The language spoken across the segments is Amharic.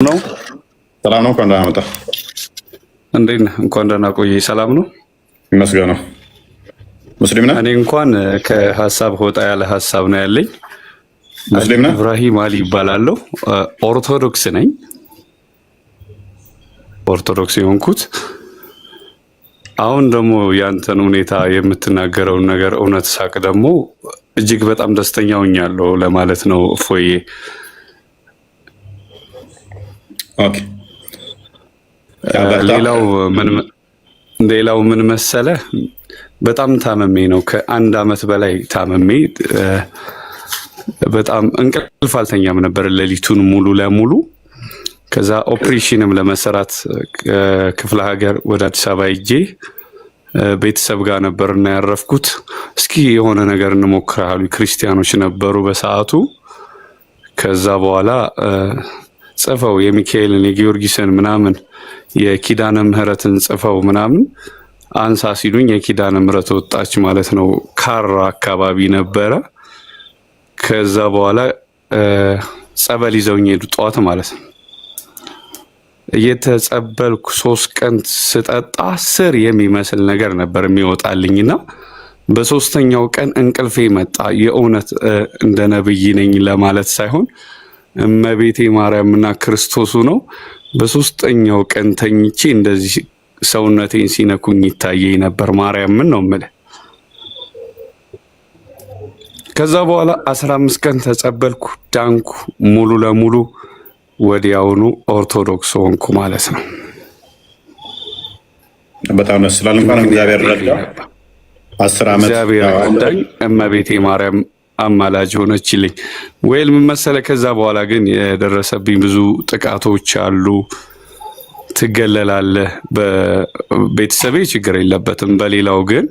ነው። ሰላም ነው። እንኳን ደህና መጣ። እንዴት ነህ? እንኳን ደህና ቆየህ። ሰላም ነው ይመስገነው። ሙስሊም ነህ? እኔ እንኳን ከሀሳብ ወጣ ያለ ሀሳብ ነው ያለኝ። ሙስሊም ነህ? ኢብራሂም አሊ ይባላለሁ። ኦርቶዶክስ ነኝ። ኦርቶዶክስ የሆንኩት አሁን ደግሞ ያንተን ሁኔታ የምትናገረውን ነገር እውነት ሳቅ ደግሞ እጅግ በጣም ደስተኛ ሆኛለሁ ለማለት ነው። እፎዬ ኦኬ። ሌላው ምን መሰለ፣ በጣም ታመሜ ነው። ከአንድ አመት በላይ ታመሜ በጣም እንቅልፍ አልተኛም ነበር ሌሊቱን ሙሉ ለሙሉ። ከዛ ኦፕሬሽንም ለመሰራት ክፍለ ሀገር ወደ አዲስ አበባ ሄጄ ቤተሰብ ጋር ነበርና ያረፍኩት። እስኪ የሆነ ነገር እንሞክራሉ። ክርስቲያኖች ነበሩ በሰዓቱ። ከዛ በኋላ ጽፈው የሚካኤልን የጊዮርጊስን ምናምን የኪዳነ ምህረትን ጽፈው ምናምን አንሳ ሲሉኝ የኪዳነ ምህረት ወጣች ማለት ነው። ካራ አካባቢ ነበረ። ከዛ በኋላ ጸበል ይዘውኝ ሄዱ ጠዋት ማለት ነው። እየተጸበልኩ 3 ቀን ስጠጣ ስር የሚመስል ነገር ነበር የሚወጣልኝና በሶስተኛው ቀን እንቅልፌ መጣ። የእውነት እንደ ነብይ ነኝ ለማለት ሳይሆን እመቤቴ ማርያምና ክርስቶሱ ነው። በሶስተኛው ቀን ተኝቼ እንደዚህ ሰውነቴን ሲነኩኝ ይታየኝ ነበር። ማርያምን ነው የምልህ። ከዛ በኋላ 15 ቀን ተጸበልኩ፣ ዳንኩ ሙሉ ለሙሉ። ወዲያውኑ ኦርቶዶክስ ሆንኩ ማለት ነው። በጣም ደስ ይላል። እንኳን እግዚአብሔር ረዳ። 10 ዓመት እግዚአብሔር ረዳኝ። እመቤቴ ማርያም አማላጅ ሆነችልኝ። ወይል ምን መሰለህ፣ ከዛ በኋላ ግን የደረሰብኝ ብዙ ጥቃቶች አሉ። ትገለላለህ። በቤተሰቤ ችግር የለበትም። በሌላው ግን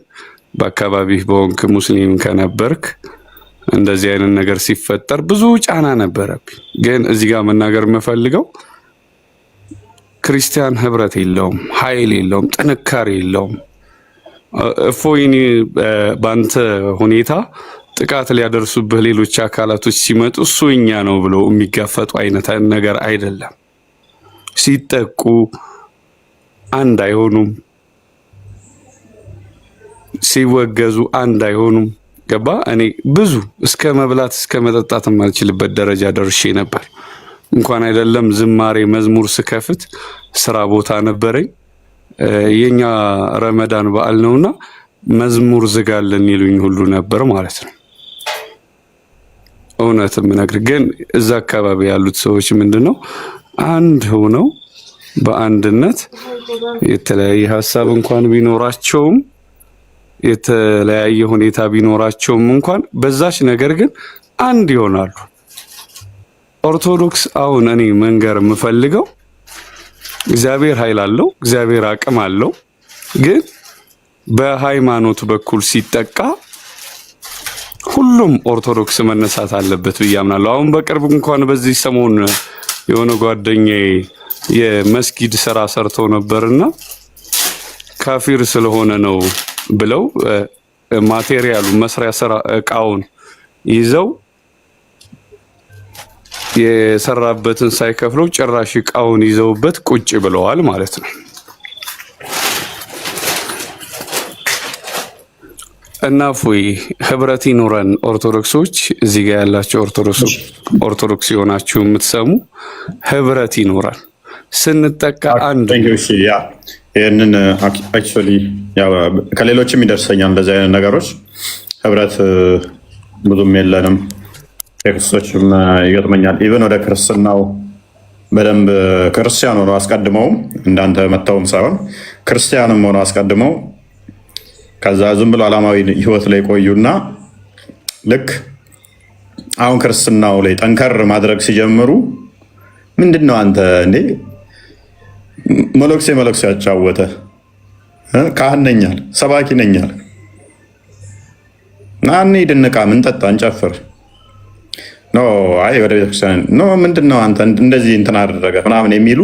በአካባቢህ በሆንክ ሙስሊም ከነበርክ እንደዚህ አይነት ነገር ሲፈጠር ብዙ ጫና ነበረብኝ። ግን እዚህ ጋር መናገር የምፈልገው ክርስቲያን ህብረት የለውም፣ ኃይል የለውም፣ ጥንካሬ የለውም። እፎይኒ በአንተ ሁኔታ ጥቃት ሊያደርሱብህ ሌሎች አካላቶች ሲመጡ እሱ እኛ ነው ብሎ የሚጋፈጡ አይነት ነገር አይደለም። ሲጠቁ አንድ አይሆኑም፣ ሲወገዙ አንድ አይሆኑም። ገባ? እኔ ብዙ እስከ መብላት እስከ መጠጣት የማልችልበት ደረጃ ደርሼ ነበር። እንኳን አይደለም ዝማሬ መዝሙር ስከፍት ስራ ቦታ ነበረኝ። የኛ ረመዳን በዓል ነውና መዝሙር ዝጋለን ይሉኝ ሁሉ ነበር ማለት ነው። እውነትም ነገር ግን እዛ አካባቢ ያሉት ሰዎች ምንድነው አንድ ሆነው በአንድነት የተለያየ ሀሳብ እንኳን ቢኖራቸውም የተለያየ ሁኔታ ቢኖራቸውም እንኳን በዛች ነገር ግን አንድ ይሆናሉ። ኦርቶዶክስ አሁን እኔ መንገር የምፈልገው እግዚአብሔር ኃይል አለው፣ እግዚአብሔር አቅም አለው። ግን በሃይማኖት በኩል ሲጠቃ ሁሉም ኦርቶዶክስ መነሳት አለበት ብዬ አምናለሁ። አሁን በቅርብ እንኳን በዚህ ሰሞን የሆነ ጓደኛዬ የመስጊድ ስራ ሰርቶ ነበርና ካፊር ስለሆነ ነው ብለው ማቴሪያሉ መስሪያ ስራ እቃውን ይዘው የሰራበትን ሳይከፍለው ጭራሽ እቃውን ይዘውበት ቁጭ ብለዋል ማለት ነው። እና ፎይ ህብረት ይኖረን ኦርቶዶክሶች፣ እዚህ ጋር ያላችሁ ኦርቶዶክስ የሆናችሁ የምትሰሙ ህብረት ይኖረን። ስንጠቃ አንድ ይህንን አክቹዋሊ ከሌሎችም ይደርሰኛል እንደዚህ አይነት ነገሮች። ህብረት ብዙም የለንም። ቴክስቶችም ይገጥመኛል። ኢቨን ወደ ክርስትናው በደንብ ክርስቲያን ሆነው አስቀድመውም እንዳንተ መተውም ሳይሆን ክርስቲያንም ሆነው አስቀድመው ከዛ ዝም ብሎ ዓላማዊ ህይወት ላይ ቆዩና ልክ አሁን ክርስትናው ላይ ጠንከር ማድረግ ሲጀምሩ ምንድን ነው አንተ እንዴ መለክሴ ያጫወተ ካህን ነኛል ሰባኪ ነኛል ናኒ ድንቃ ምን ጠጣ እንጨፍር ኖ አይ ወደ ቤተክርስቲያን ኖ ምንድነው አንተ እንደዚህ እንትን አደረገ ምናምን የሚሉ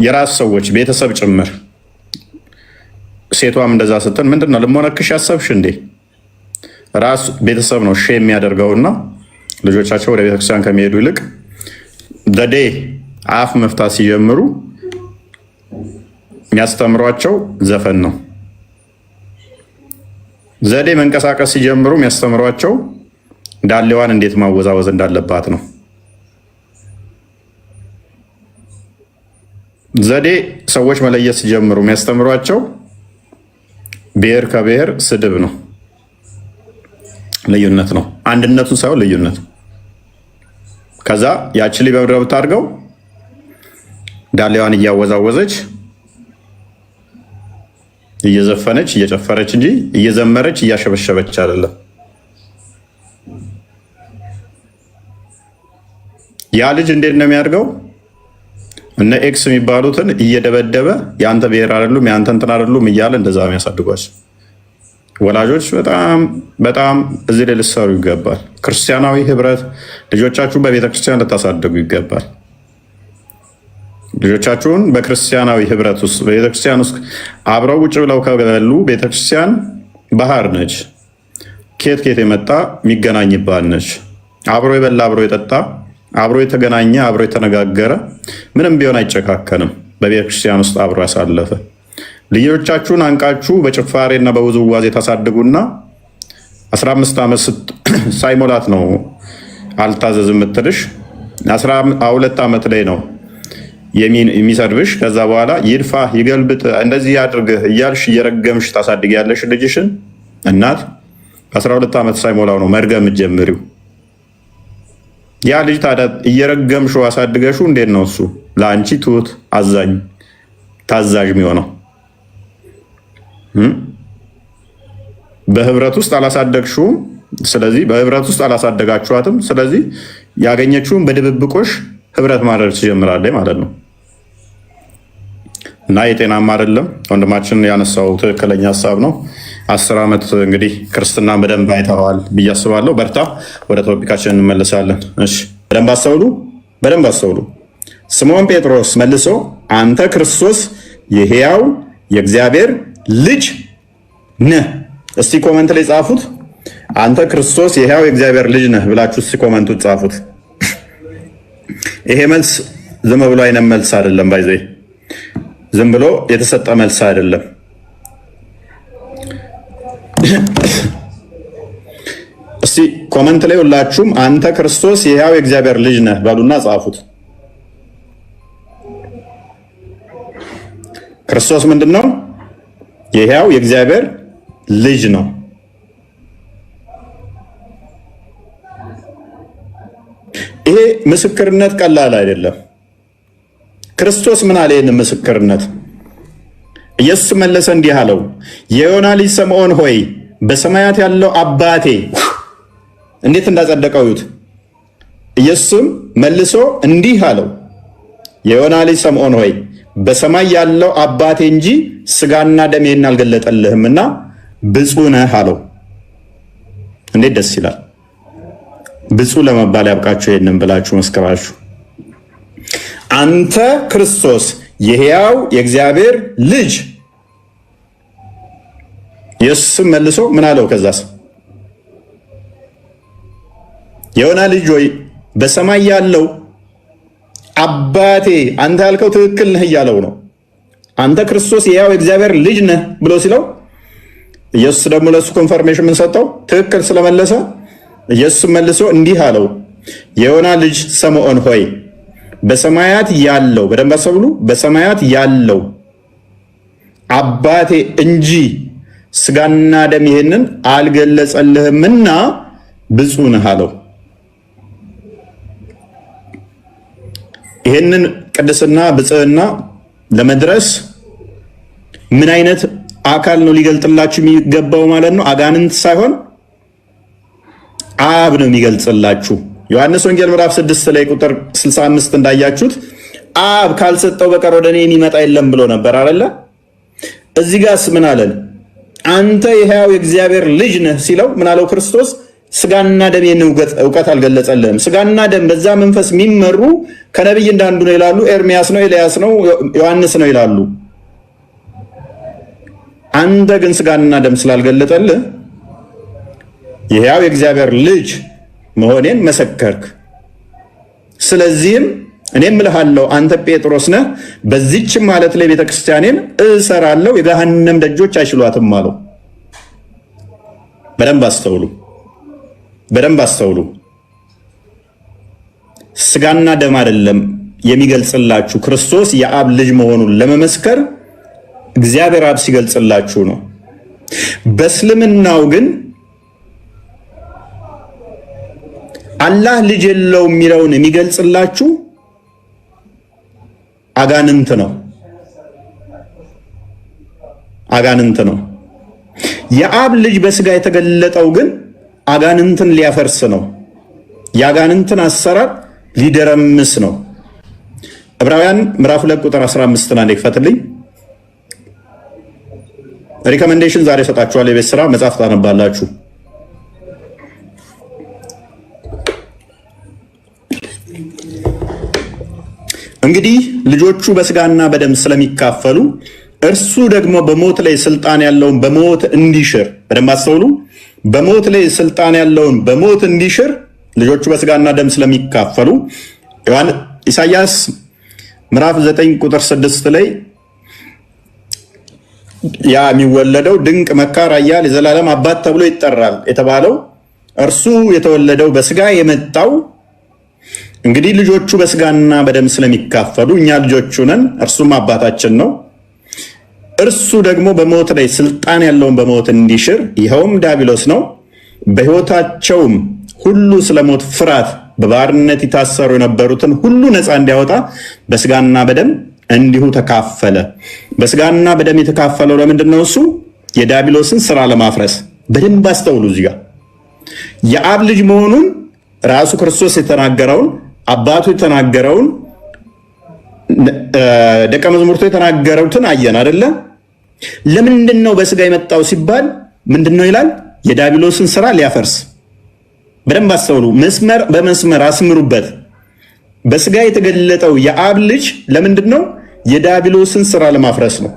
የራስ ሰዎች ቤተሰብ ጭምር። ሴቷም እንደዛ ስትል ምንድነው ልሞነክሽ ያሰብሽ እንዴ? ራስ ቤተሰብ ነው ሼም የሚያደርገውና ልጆቻቸው ወደ ቤተክርስቲያን ከሚሄዱ ይልቅ ዘዴ አፍ መፍታት ሲጀምሩ የሚያስተምሯቸው ዘፈን ነው። ዘዴ መንቀሳቀስ ሲጀምሩ የሚያስተምሯቸው ዳሌዋን እንዴት ማወዛወዝ እንዳለባት ነው። ዘዴ ሰዎች መለየት ሲጀምሩ የሚያስተምሯቸው ብሔር ከብሔር ስድብ ነው። ልዩነት ነው፣ አንድነቱን ሳይሆን ልዩነት። ከዛ ያቺ ልጅ በምድረ ብታድርገው ዳሌዋን እያወዛወዘች እየዘፈነች እየጨፈረች እንጂ እየዘመረች እያሸበሸበች አይደለም። ያ ልጅ እንዴት ነው የሚያድገው? እነ ኤክስ የሚባሉትን እየደበደበ የአንተ ብሔር አይደሉም የአንተ እንትን አይደሉም እያለ እንደዛ የሚያሳድጓቸው ወላጆች በጣም እዚህ ላይ ልትሰሩ ይገባል። ክርስቲያናዊ ህብረት ልጆቻችሁን በቤተክርስቲያን ልታሳድጉ ይገባል። ልጆቻችሁን በክርስቲያናዊ ህብረት ውስጥ በቤተክርስቲያን ውስጥ አብረው ውጭ ብለው ከበሉ ቤተክርስቲያን ባህር ነች። ኬት የመጣ የሚገናኝባት ነች። አብሮ የበላ አብሮ የጠጣ አብሮ የተገናኘ አብሮ የተነጋገረ ምንም ቢሆን አይጨካከንም። በቤተክርስቲያን ውስጥ አብሮ ያሳለፈ ልጆቻችሁን አንቃችሁ በጭፋሬና በውዝዋዜ ታሳድጉና 15 ዓመት ሳይሞላት ነው አልታዘዝ የምትልሽ። 12 ዓመት ላይ ነው የሚሰድብሽ። ከዛ በኋላ ይድፋ ይገልብጥ እንደዚህ ያድርግህ እያልሽ እየረገምሽ ታሳድጊያለሽ ልጅሽን። እናት 12 ዓመት ሳይሞላው ነው መርገም ጀምሪው። ያ ልጅ ታዲያ እየረገምሽው አሳድገሽው እንዴት ነው እሱ ለአንቺ ትሁት አዛኝ ታዛዥ የሚሆነው? በህብረት ውስጥ አላሳደግሽውም። ስለዚህ በህብረት ውስጥ አላሳደጋችኋትም። ስለዚህ ያገኘችውን በድብብቆሽ ህብረት ማድረግ ትጀምራለች ማለት ነው። እና የጤናማ አይደለም። ወንድማችን ያነሳው ትክክለኛ ሀሳብ ነው። 10 ዓመት እንግዲህ ክርስትና በደንብ አይተዋል ብዬ አስባለሁ። በርታ። ወደ ቶፒካችን እንመለሳለን። እሺ፣ በደንብ አስተውሉ። ስምዖን ጴጥሮስ መልሶ አንተ ክርስቶስ የሕያው የእግዚአብሔር ልጅ ነህ። እስቲ ኮመንት ላይ ጻፉት። አንተ ክርስቶስ የሕያው የእግዚአብሔር ልጅ ነህ ብላችሁ እስቲ ኮመንቱ ጻፉት። ይሄ መልስ ዝም ብሎ አይነት መልስ አይደለም። ባይዘ ዝም ብሎ የተሰጠ መልስ አይደለም። እስቲ ኮመንት ላይ ሁላችሁም አንተ ክርስቶስ የሕያው የእግዚአብሔር ልጅ ነህ በሉና ጻፉት። ክርስቶስ ምንድነው? የሕያው የእግዚአብሔር ልጅ ነው። ይሄ ምስክርነት ቀላል አይደለም። ክርስቶስ ምን አለ? ይህን ምስክርነት ኢየሱስ መለሰ እንዲህ አለው፣ የዮና ልጅ ስምዖን ሆይ በሰማያት ያለው አባቴ እንዴት እንዳጸደቀው ይሁት። ኢየሱስም መልሶ እንዲህ አለው፣ የዮና ልጅ ስምዖን ሆይ በሰማይ ያለው አባቴ እንጂ ስጋና ደም ይህን አልገለጠልህምና ብፁዕ ነህ አለው። እንዴት ደስ ይላል! ብፁዕ ለመባል ያብቃችሁ። ይሄንን ብላችሁ መስከራችሁ። አንተ ክርስቶስ የሕያው የእግዚአብሔር ልጅ። ኢየሱስም መልሶ ምን አለው? ከዛስ የዮና ልጅ ሆይ በሰማይ ያለው አባቴ አንተ ያልከው ትክክል ነህ እያለው ነው። አንተ ክርስቶስ የሕያው የእግዚአብሔር ልጅ ነህ ብሎ ሲለው ኢየሱስ ደግሞ ለሱ ኮንፈርሜሽን ምን ሰጠው? ትክክል ስለመለሰ ኢየሱስ መልሶ እንዲህ አለው፣ የዮና ልጅ ስምዖን ሆይ በሰማያት ያለው በደንብ አስተውሉ፣ በሰማያት ያለው አባቴ እንጂ ስጋና ደም ይሄንን አልገለጸልህምና ብፁዕ ነህ አለው። ይሄንን ቅድስና ብጽዕና ለመድረስ ምን አይነት አካል ነው ሊገልጥላችሁ የሚገባው ማለት ነው? አጋንንት ሳይሆን አብ ነው የሚገልጽላችሁ። ዮሐንስ ወንጌል ምዕራፍ 6 ላይ ቁጥር 65 እንዳያችሁት አብ ካልሰጠው በቀር ወደ እኔ የሚመጣ የለም ብሎ ነበር አይደለ? እዚህ ጋርስ ምን አለን? አንተ የሕያው የእግዚአብሔር ልጅ ነህ ሲለው ምን አለው ክርስቶስ? ስጋና ደም እውቀት አልገለጸልህም። ስጋና ደም በዛ መንፈስ የሚመሩ ከነቢይ እንዳንዱ ነው ይላሉ። ኤርሚያስ ነው፣ ኤልያስ ነው፣ ዮሐንስ ነው ይላሉ። አንተ ግን ስጋና ደም ስላልገለጠልህ የሕያው የእግዚአብሔር ልጅ መሆኔን መሰከርክ። ስለዚህም እኔም እልሃለሁ አንተ ጴጥሮስ ነህ፣ በዚህች ማለት ላይ ቤተክርስቲያኔን እሰራለሁ፣ የገሃነም ደጆች አይችሏትም አለው። በደንብ አስተውሉ፣ በደንብ አስተውሉ። ስጋና ደም አይደለም የሚገልጽላችሁ ክርስቶስ የአብ ልጅ መሆኑን ለመመስከር እግዚአብሔር አብ ሲገልጽላችሁ ነው። በእስልምናው ግን አላህ ልጅ የለው የሚለውን የሚገልጽላችሁ አጋንንት ነው። አጋንንት ነው። የአብ ልጅ በስጋ የተገለጠው ግን አጋንንትን ሊያፈርስ ነው። የአጋንንትን አሰራር ሊደረምስ ነው። ዕብራውያን ምዕራፍ 2 ቁጥር 15 አንዴ ክፈትልኝ። ሪኮመንዴሽን ዛሬ ሰጣችኋል። የቤት ስራ መጽሐፍ ታነባላችሁ። እንግዲህ ልጆቹ በስጋና በደም ስለሚካፈሉ እርሱ ደግሞ በሞት ላይ ስልጣን ያለውን በሞት እንዲሽር፣ በደንብ አስተውሉ። በሞት ላይ ስልጣን ያለውን በሞት እንዲሽር ልጆቹ በስጋና ደም ስለሚካፈሉ ኢሳይያስ ምዕራፍ 9 ቁጥር 6 ላይ ያ የሚወለደው ድንቅ መካር ኃያል የዘላለም አባት ተብሎ ይጠራል የተባለው እርሱ የተወለደው በስጋ የመጣው እንግዲህ ልጆቹ በስጋና በደም ስለሚካፈሉ እኛ ልጆቹ ነን፣ እርሱም አባታችን ነው። እርሱ ደግሞ በሞት ላይ ስልጣን ያለውን በሞት እንዲሽር ይኸውም ዲያብሎስ ነው። በሕይወታቸውም ሁሉ ስለ ሞት ፍርሃት በባርነት የታሰሩ የነበሩትን ሁሉ ነፃ እንዲያወጣ በስጋና በደም እንዲሁ ተካፈለ። በስጋና በደም የተካፈለው ለምንድን ነው? እሱ የዲያብሎስን ስራ ለማፍረስ። በደንብ አስተውሉ። እዚህ ጋር የአብ ልጅ መሆኑን ራሱ ክርስቶስ የተናገረውን አባቱ የተናገረውን ደቀ መዝሙርቱ የተናገሩትን አየን አይደለ? ለምንድን ነው በስጋ የመጣው ሲባል ምንድን ነው ይላል? የዲያብሎስን ስራ ሊያፈርስ። በደንብ አስተውሉ። መስመር በመስመር አስምሩበት። በስጋ የተገለጠው የአብ ልጅ ለምንድን ነው? የዲያብሎስን ስራ ለማፍረስ ነው።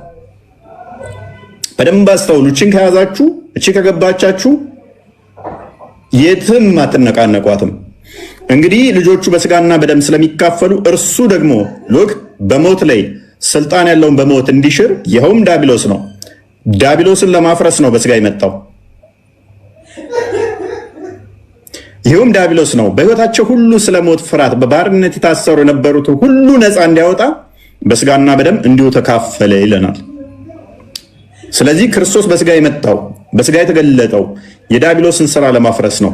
በደንብ አስተውሉ። እችን ከያዛችሁ፣ እቺ ከገባቻችሁ የትም አትነቃነቋትም። እንግዲህ ልጆቹ በስጋና በደም ስለሚካፈሉ እርሱ ደግሞ ሎክ በሞት ላይ ስልጣን ያለውን በሞት እንዲሽር ይኸውም ዲያብሎስ ነው። ዲያብሎስን ለማፍረስ ነው በስጋ የመጣው። ይኸውም ዲያብሎስ ነው። በሕይወታቸው ሁሉ ስለ ሞት ፍርሃት በባርነት የታሰሩ የነበሩትን ሁሉ ነፃ እንዲያወጣ በስጋና በደም እንዲሁ ተካፈለ ይለናል። ስለዚህ ክርስቶስ በስጋ የመጣው በስጋ የተገለጠው የዲያብሎስን ስራ ለማፍረስ ነው።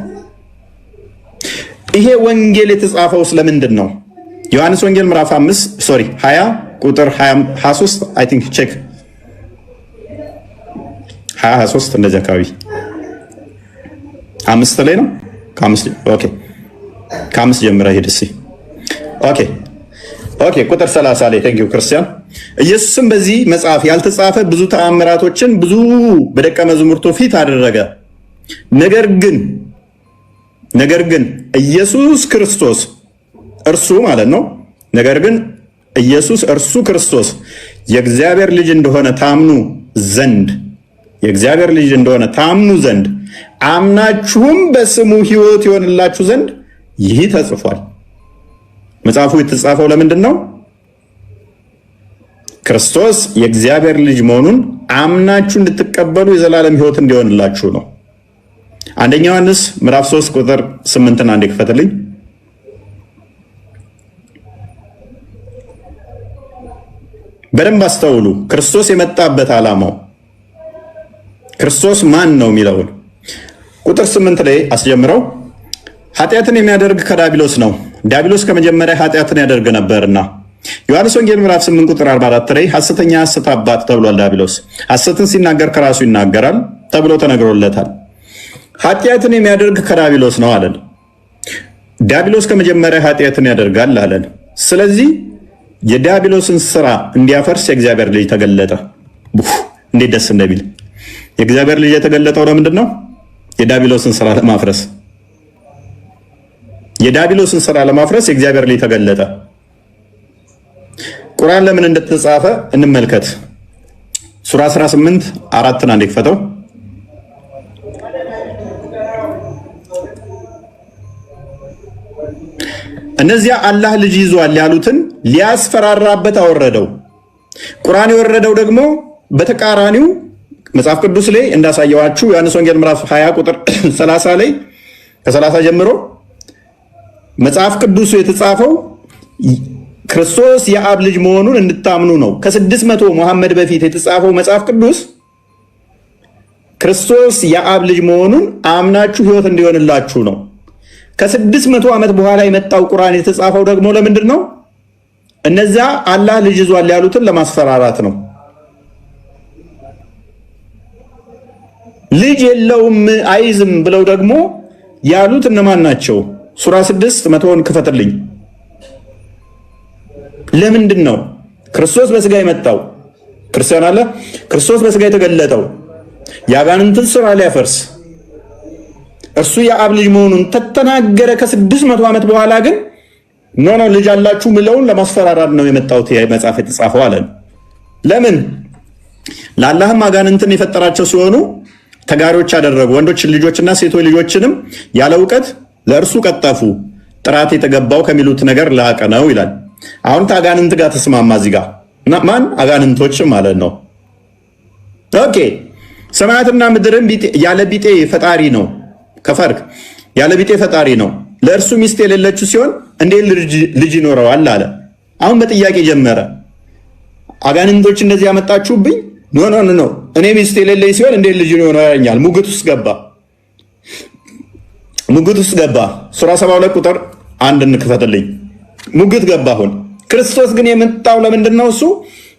ይሄ ወንጌል የተጻፈው ስለምንድን ነው? ዮሐንስ ወንጌል ምዕራፍ 20 ቁጥር 23 አይ ቲንክ ቼክ 23 እንደዚህ አካባቢ 5 ላይ ነው። ከአምስት ጀምረህ ሂድ እስኪ። ኦኬ ቁጥር 30 ላይ ቴንክ ዩ ክርስቲያን። ኢየሱስም በዚህ መጽሐፍ ያልተጻፈ ብዙ ተአምራቶችን ብዙ በደቀ መዛሙርቱ ፊት አደረገ። ነገር ግን ኢየሱስ ክርስቶስ እርሱ ማለት ነው። ነገር ግን ኢየሱስ እርሱ ክርስቶስ የእግዚአብሔር ልጅ እንደሆነ ታምኑ ዘንድ አምናችሁም በስሙ ሕይወት ይሆንላችሁ ዘንድ ይህ ተጽፏል። መጽሐፉ የተጻፈው ለምንድን ነው? ክርስቶስ የእግዚአብሔር ልጅ መሆኑን አምናችሁ እንድትቀበሉ የዘላለም ሕይወት እንዲሆንላችሁ ነው። አንደኛ ዮሐንስ ምዕራፍ 3 ቁጥር 8 አንዴ ክፈትልኝ። በደንብ አስተውሉ። ክርስቶስ የመጣበት ዓላማው ክርስቶስ ማን ነው የሚለውን ቁጥር 8 ላይ አስጀምረው ኃጢአትን የሚያደርግ ከዲያብሎስ ነው፣ ዲያብሎስ ከመጀመሪያ ኃጢአትን ያደርግ ነበርና። ዮሐንስ ወንጌል ምዕራፍ 8 ቁጥር 44 ላይ ሐሰተኛ ሐሰት አባት ተብሏል። ዲያብሎስ ሐሰትን ሲናገር ከራሱ ይናገራል ተብሎ ተነግሮለታል። ኃጢአትን የሚያደርግ ከዲያብሎስ ነው አለን። ዲያብሎስ ከመጀመሪያ ኃጢአትን ያደርጋል አለን። ስለዚህ የዲያብሎስን ስራ እንዲያፈርስ የእግዚአብሔር ልጅ ተገለጠ። እንዴት ደስ እንደሚል! የእግዚአብሔር ልጅ የተገለጠው ለምንድን ነው? የዲያብሎስን ስራ ለማፍረስ። የዲያብሎስን ስራ ለማፍረስ የእግዚአብሔር ልጅ ተገለጠ። ቁርአን ለምን እንደተጻፈ እንመልከት። ሱራ 18 4 አንዴ ክፈተው። እነዚያ አላህ ልጅ ይዟል ያሉትን ሊያስፈራራበት አወረደው። ቁርአን የወረደው ደግሞ በተቃራኒው መጽሐፍ ቅዱስ ላይ እንዳሳየዋችሁ ዮሐንስ ወንጌል ምዕራፍ 20 ቁጥር 30 ላይ ከ30 ጀምሮ መጽሐፍ ቅዱሱ የተጻፈው ክርስቶስ የአብ ልጅ መሆኑን እንድታምኑ ነው። ከ600 መሐመድ በፊት የተጻፈው መጽሐፍ ቅዱስ ክርስቶስ የአብ ልጅ መሆኑን አምናችሁ ሕይወት እንዲሆንላችሁ ነው። ከ600 ዓመት በኋላ የመጣው ቁርአን የተጻፈው ደግሞ ለምንድን ነው? እነዛ አላህ ልጅ ይዟል ያሉትን ለማስፈራራት ነው። ልጅ የለውም አይዝም ብለው ደግሞ ያሉት እነማን ናቸው? ሱራ 6 100ን ክፈትልኝ። ለምንድን ነው ክርስቶስ በስጋ የመጣው? ክርስቲያን አለ። ክርስቶስ በስጋ የተገለጠው ያጋንንትን ስራ ሊያፈርስ እርሱ የአብ ልጅ መሆኑን ተተናገረ። ከ600 ዓመት በኋላ ግን ኖ ልጅ አላችሁ ምለውን ለማስፈራራት ነው የመጣው መጽሐፍ የተጻፈው አለን። ለምን? ለአላህም አጋንንትን የፈጠራቸው ሲሆኑ ተጋሪዎች አደረጉ። ወንዶች ልጆችና ሴቶች ልጆችንም ያለ እውቀት ለእርሱ ቀጠፉ። ጥራት የተገባው ከሚሉት ነገር ላቀ ነው ይላል። አሁን ከአጋንንት ጋር ተስማማ። እዚህ ጋር ማን? አጋንንቶች ማለት ነው። ኦኬ። ሰማያትና ምድርን ያለ ቢጤ ፈጣሪ ነው። ከፈርክ ያለ ቢጤ ፈጣሪ ነው። ለእርሱ ሚስት የሌለችው ሲሆን እንዴት ልጅ ይኖረዋል አለ። አሁን በጥያቄ ጀመረ። አጋንንቶች እንደዚህ ያመጣችሁብኝ? ኖ እኔ ሚስት የሌለኝ ሲሆን እንዴት ልጅ ይኖረኛል? ሙግት ውስጥ ገባ። ሱራ 72 ቁጥር 1 እንክፈትልኝ። ሙግት ገባ። አሁን ክርስቶስ ግን የመጣው ለምንድን ነው? እሱ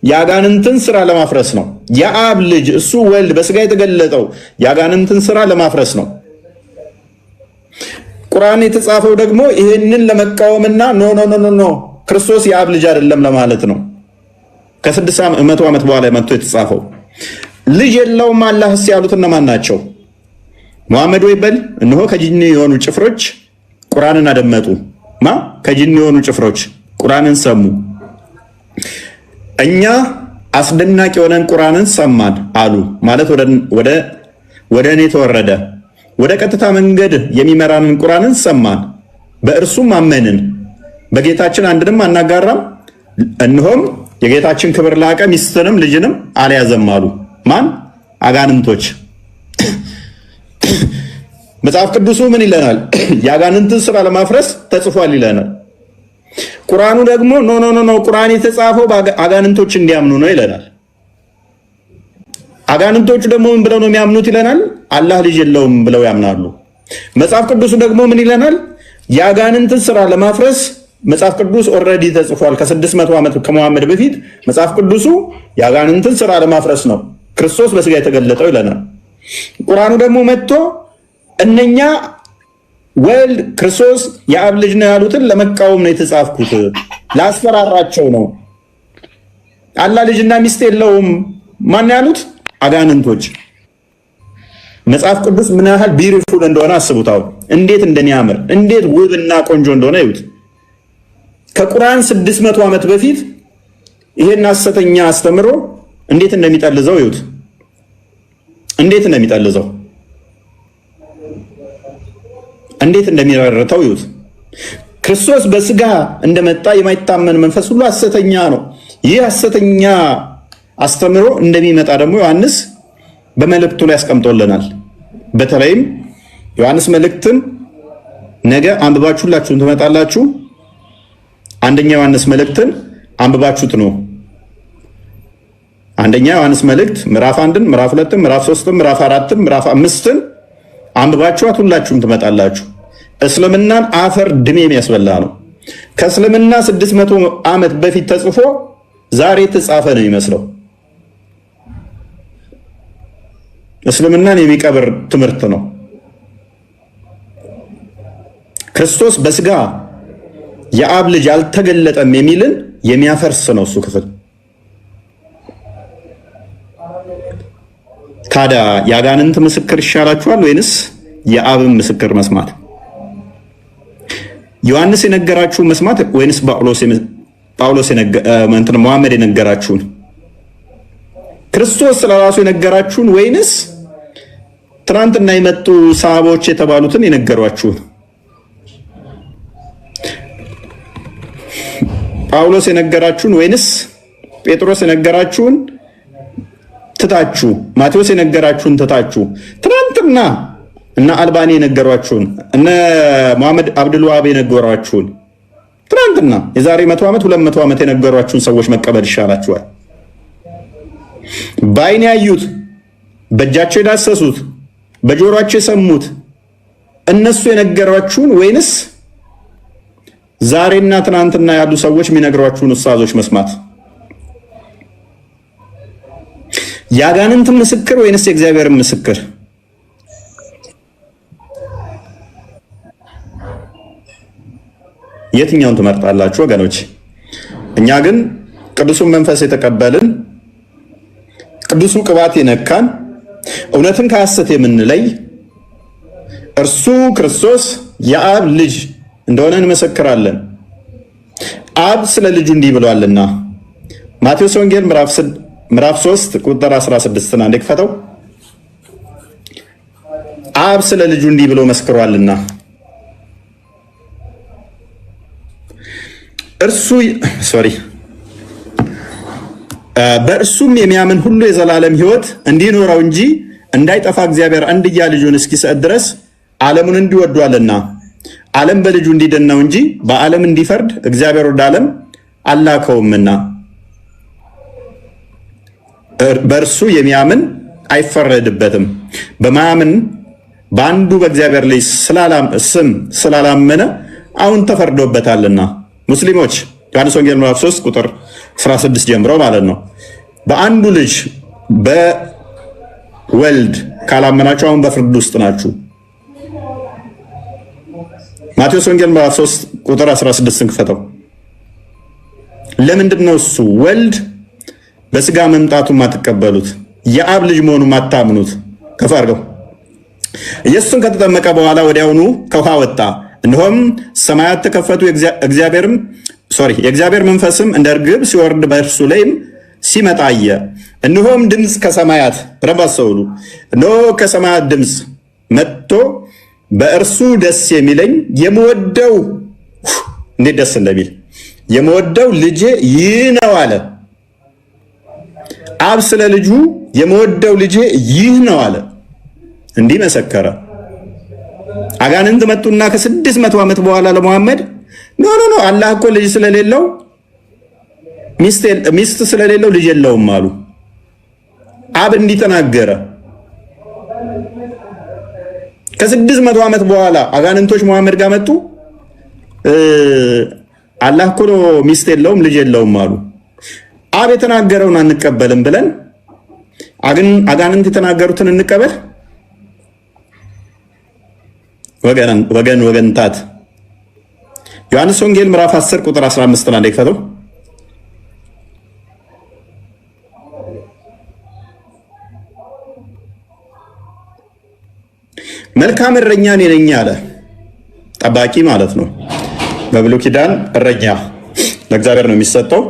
የአጋንንትን ስራ ለማፍረስ ነው። የአብ ልጅ እሱ ወልድ በስጋ የተገለጠው የአጋንንትን ስራ ለማፍረስ ነው። ቁርአን የተጻፈው ደግሞ ይህንን ለመቃወምና ኖ ክርስቶስ የአብ ልጅ አይደለም ለማለት ነው። ከ600 ዓመት በኋላ መጥቶ የተጻፈው ልጅ የለውም አላህስ ያሉት እነማን ናቸው? ሙሐመድ ወይ በል እነሆ ከጂኒ የሆኑ ጭፍሮች ቁርአንን አደመጡ። ከጂኒ የሆኑ ጭፍሮች ቁርአንን ሰሙ። እኛ አስደናቂ የሆነን ቁርአንን ሰማን አሉ። ማለት ወደ እኔ ተወረደ፣ ወደ ቀጥታ መንገድ የሚመራንን ቁርአንን ሰማን፣ በእርሱም አመንን፣ በጌታችን አንድንም አናጋራም፣ እነሆም የጌታችን ክብር ላቀ፣ ሚስትንም ልጅንም አልያዘም አሉ። ማን? አጋንንቶች። መጽሐፍ ቅዱሱ ምን ይለናል? የአጋንንትን ስራ ለማፍረስ ተጽፏል ይለናል። ቁርአኑ ደግሞ ኖ ቁርአን የተጻፈው አጋንንቶች እንዲያምኑ ነው ይለናል። አጋንንቶቹ ደግሞ ምን ብለው ነው የሚያምኑት ይለናል? አላህ ልጅ የለውም ብለው ያምናሉ። መጽሐፍ ቅዱሱ ደግሞ ምን ይለናል? የአጋንንትን ስራ ለማፍረስ መጽሐፍ ቅዱስ ኦልሬዲ ተጽፏል። ከ600 ዓመት ከመሐመድ በፊት መጽሐፍ ቅዱሱ የአጋንንትን ስራ ለማፍረስ ነው ክርስቶስ በስጋ የተገለጠው ይለናል። ቁርአኑ ደግሞ መጥቶ እነኛ ወልድ ክርስቶስ የአብ ልጅ ነው ያሉትን ለመቃወም ነው የተጻፍኩት፣ ላስፈራራቸው ነው። አላህ ልጅና ሚስት የለውም ማን ያሉት? አጋንንቶች። መጽሐፍ ቅዱስ ምን ያህል ቢዩቲፉል እንደሆነ አስቡት። አሁን እንዴት እንደሚያምር እንዴት ውብና ቆንጆ እንደሆነ ይዩት። ከቁርአን 600 ዓመት በፊት ይሄን ሐሰተኛ አስተምሮ እንዴት እንደሚጠልዘው ይዩት። እንዴት እንደሚረርተው ይዩት። ክርስቶስ በስጋ እንደመጣ የማይታመን መንፈስ ሁሉ ሐሰተኛ ነው። ይህ ሐሰተኛ አስተምሮ እንደሚመጣ ደግሞ ዮሐንስ በመልእክቱ ላይ ያስቀምጦልናል። በተለይም ዮሐንስ መልእክትን ነገ አንብባችሁላችሁን ትመጣላችሁ። አንደኛ ዮሐንስ መልእክትን አንብባችሁት ነው። አንደኛ ዮሐንስ መልእክት ምዕራፍ 1ን፣ ምዕራፍ 2ን፣ ምዕራፍ 3ን፣ ምዕራፍ 4ን፣ ምዕራፍ 5ን አንብባችኋት ሁላችሁም ትመጣላችሁ። እስልምናን አፈር ድሜ የሚያስበላ ነው። ከእስልምና 600 ዓመት በፊት ተጽፎ ዛሬ የተጻፈ ነው የሚመስለው። እስልምናን የሚቀብር ትምህርት ነው። ክርስቶስ በስጋ የአብ ልጅ አልተገለጠም የሚልን የሚያፈርስ ነው እሱ ክፍል። ታዲያ የአጋንንት ምስክር ይሻላችኋል ወይንስ የአብን ምስክር መስማት? ዮሐንስ የነገራችሁን መስማት ወይንስ መሐመድ የነገራችሁን? ክርስቶስ ስለራሱ የነገራችሁን ወይንስ ትናንትና የመጡ ሰሃቦች የተባሉትን የነገሯችሁን? ጳውሎስ የነገራችሁን ወይንስ ጴጥሮስ የነገራችሁን ትታችሁ ማቴዎስ የነገራችሁን ትታችሁ ትናንትና እና አልባኒ የነገሯችሁን እነ መሐመድ አብዱል ወሃብ የነገሯችሁን ትናንትና የዛሬ 100 ዓመት 200 ዓመት የነገሯችሁን ሰዎች መቀበል ይሻላችኋል? በዓይን ያዩት፣ በእጃቸው የዳሰሱት፣ በጆሮአቸው የሰሙት እነሱ የነገሯችሁን ወይንስ ዛሬና ትናንትና ያሉ ሰዎች የሚነግሯችሁን ኡስታዞች መስማት? የአጋንንትን ምስክር ወይንስ የእግዚአብሔርን ምስክር? የትኛውን ትመርጣላችሁ ወገኖች? እኛ ግን ቅዱሱን መንፈስ የተቀበልን ቅዱሱ ቅባት የነካን እውነትን ከሐሰት የምንለይ እርሱ ክርስቶስ የአብ ልጅ እንደሆነ እንመሰክራለን። አብ ስለ ልጁ እንዲህ ብሏልና ማቴዎስ ወንጌል ምዕራፍ 3 ቁጥር 16 አንዴ ክፈተው። አብ ስለ ልጁ እንዲህ ብሎ መስክሯልና በእርሱም የሚያምን ሁሉ የዘላለም ሕይወት እንዲኖረው እንጂ እንዳይጠፋ እግዚአብሔር አንድያ ልጁን እስኪሰጥ ድረስ ዓለሙን እንዲወዷልና ዓለም በልጁ እንዲድን ነው እንጂ በዓለም እንዲፈርድ እግዚአብሔር ወደ ዓለም አላከውምና በእርሱ የሚያምን አይፈረድበትም። በማያምን በአንዱ በእግዚአብሔር ልጅ ስም ስላላመነ አሁን ተፈርዶበታልና። ሙስሊሞች ዮሐንስ ወንጌል ምዕራፍ 3 ቁጥር 16 ጀምሮ ማለት ነው። በአንዱ ልጅ በወልድ ካላመናችሁ አሁን በፍርድ ውስጥ ናችሁ። ማቴዎስ ወንጌል ምዕራፍ 3 ቁጥር 16 ክፈተው። ለምንድን ነው እሱ ወልድ በስጋ መምጣቱ ማትቀበሉት? የአብ ልጅ መሆኑ ማታምኑት? ከፍ አድርገው። ኢየሱስን ከተጠመቀ በኋላ ወዲያውኑ ከውሃ ወጣ። እነሆም ሰማያት ተከፈቱ፣ የእግዚአብሔር መንፈስም እንደ ርግብ ሲወርድ በእርሱ ላይም ሲመጣ አየ። እነሆም ድምፅ ከሰማያት ረባሰውሉ እነሆ ከሰማያት ድምፅ መጥቶ በእርሱ ደስ የሚለኝ የምወደው እንዴት ደስ እንደሚል የምወደው ልጄ ይህ ነው አለ። አብ ስለ ልጁ የምወደው ልጄ ይህ ነው አለ። እንዲህ መሰከረ። አጋንንት መጡና ከ600 ዓመት በኋላ ለሙሐመድ ኖ አላህ እኮ ልጅ ስለሌለው ሚስት ስለሌለው ልጅ የለውም አሉ። አብ እንዲህ ተናገረ። ከ600 ዓመት በኋላ አጋንንቶች ሙሐመድ ጋር መጡ። አላህ እኮ ሚስት የለውም ልጅ የለውም አሉ። አብ የተናገረውን አንቀበልም ብለን አጋንንት የተናገሩትን እንቀበል? ወገንታት ዮሐንስ ወንጌል ምዕራፍ 10 ቁጥር 15 ላይ እንደከተው መልካም እረኛ እኔ ነኝ አለ። ጠባቂ ማለት ነው። በብሉይ ኪዳን እረኛ ለእግዚአብሔር ነው የሚሰጠው።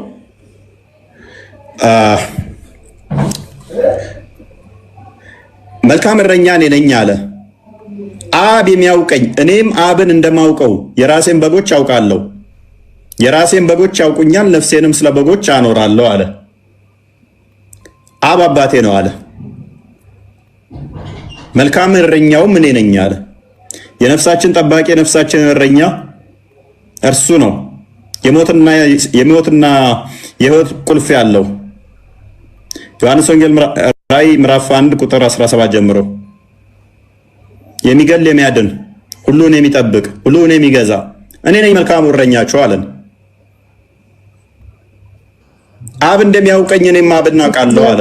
መልካም እረኛ እኔ ነኝ አለ። አብ የሚያውቀኝ እኔም አብን እንደማውቀው የራሴን በጎች አውቃለሁ፣ የራሴን በጎች ያውቁኛል፣ ነፍሴንም ስለ በጎች አኖራለሁ አለ። አብ አባቴ ነው አለ። መልካም እረኛውም እኔ ነኝ አለ። የነፍሳችን ጠባቂ የነፍሳችን እረኛ እርሱ ነው። የሞትና የሕይወት ቁልፍ ያለው ዮሐንስ ወንጌል ራዕይ ምዕራፍ 1 ቁጥር 17 ጀምሮ የሚገል የሚያድን ሁሉን የሚጠብቅ ሁሉን የሚገዛ እኔ ነኝ መልካሙ እረኛችሁ አለን። አብ እንደሚያውቀኝ እኔም አብን አውቃለሁ አለ።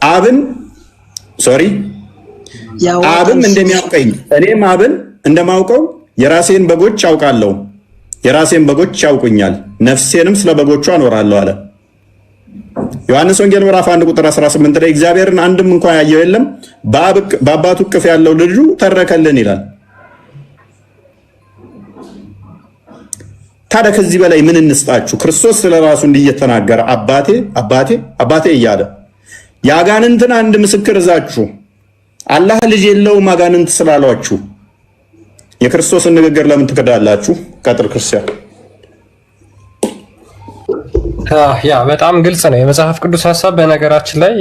አብም እንደሚያውቀኝ እኔም አብን እንደማውቀው የራሴን በጎች አውቃለሁ፣ የራሴን በጎች ያውቁኛል፣ ነፍሴንም ስለ በጎቹ አኖራለሁ አለ። ዮሐንስ ወንጌል ምዕራፍ 1 ቁጥር 18 ላይ እግዚአብሔርን አንድም እንኳን ያየው የለም በአባቱ እቅፍ ያለው ልጁ ተረከልን ይላል። ታዲያ ከዚህ በላይ ምን እንስጣችሁ? ክርስቶስ ስለራሱ እንዲየተናገረ አባቴ አባቴ አባቴ እያለ የአጋንንትን አንድ ምስክር እዛችሁ አላህ ልጅ የለውም አጋንንት ስላሏችሁ የክርስቶስን ንግግር ለምን ትክዳላችሁ? ቀጥል ክርስቲያን ያ በጣም ግልጽ ነው የመጽሐፍ ቅዱስ ሐሳብ። በነገራችን ላይ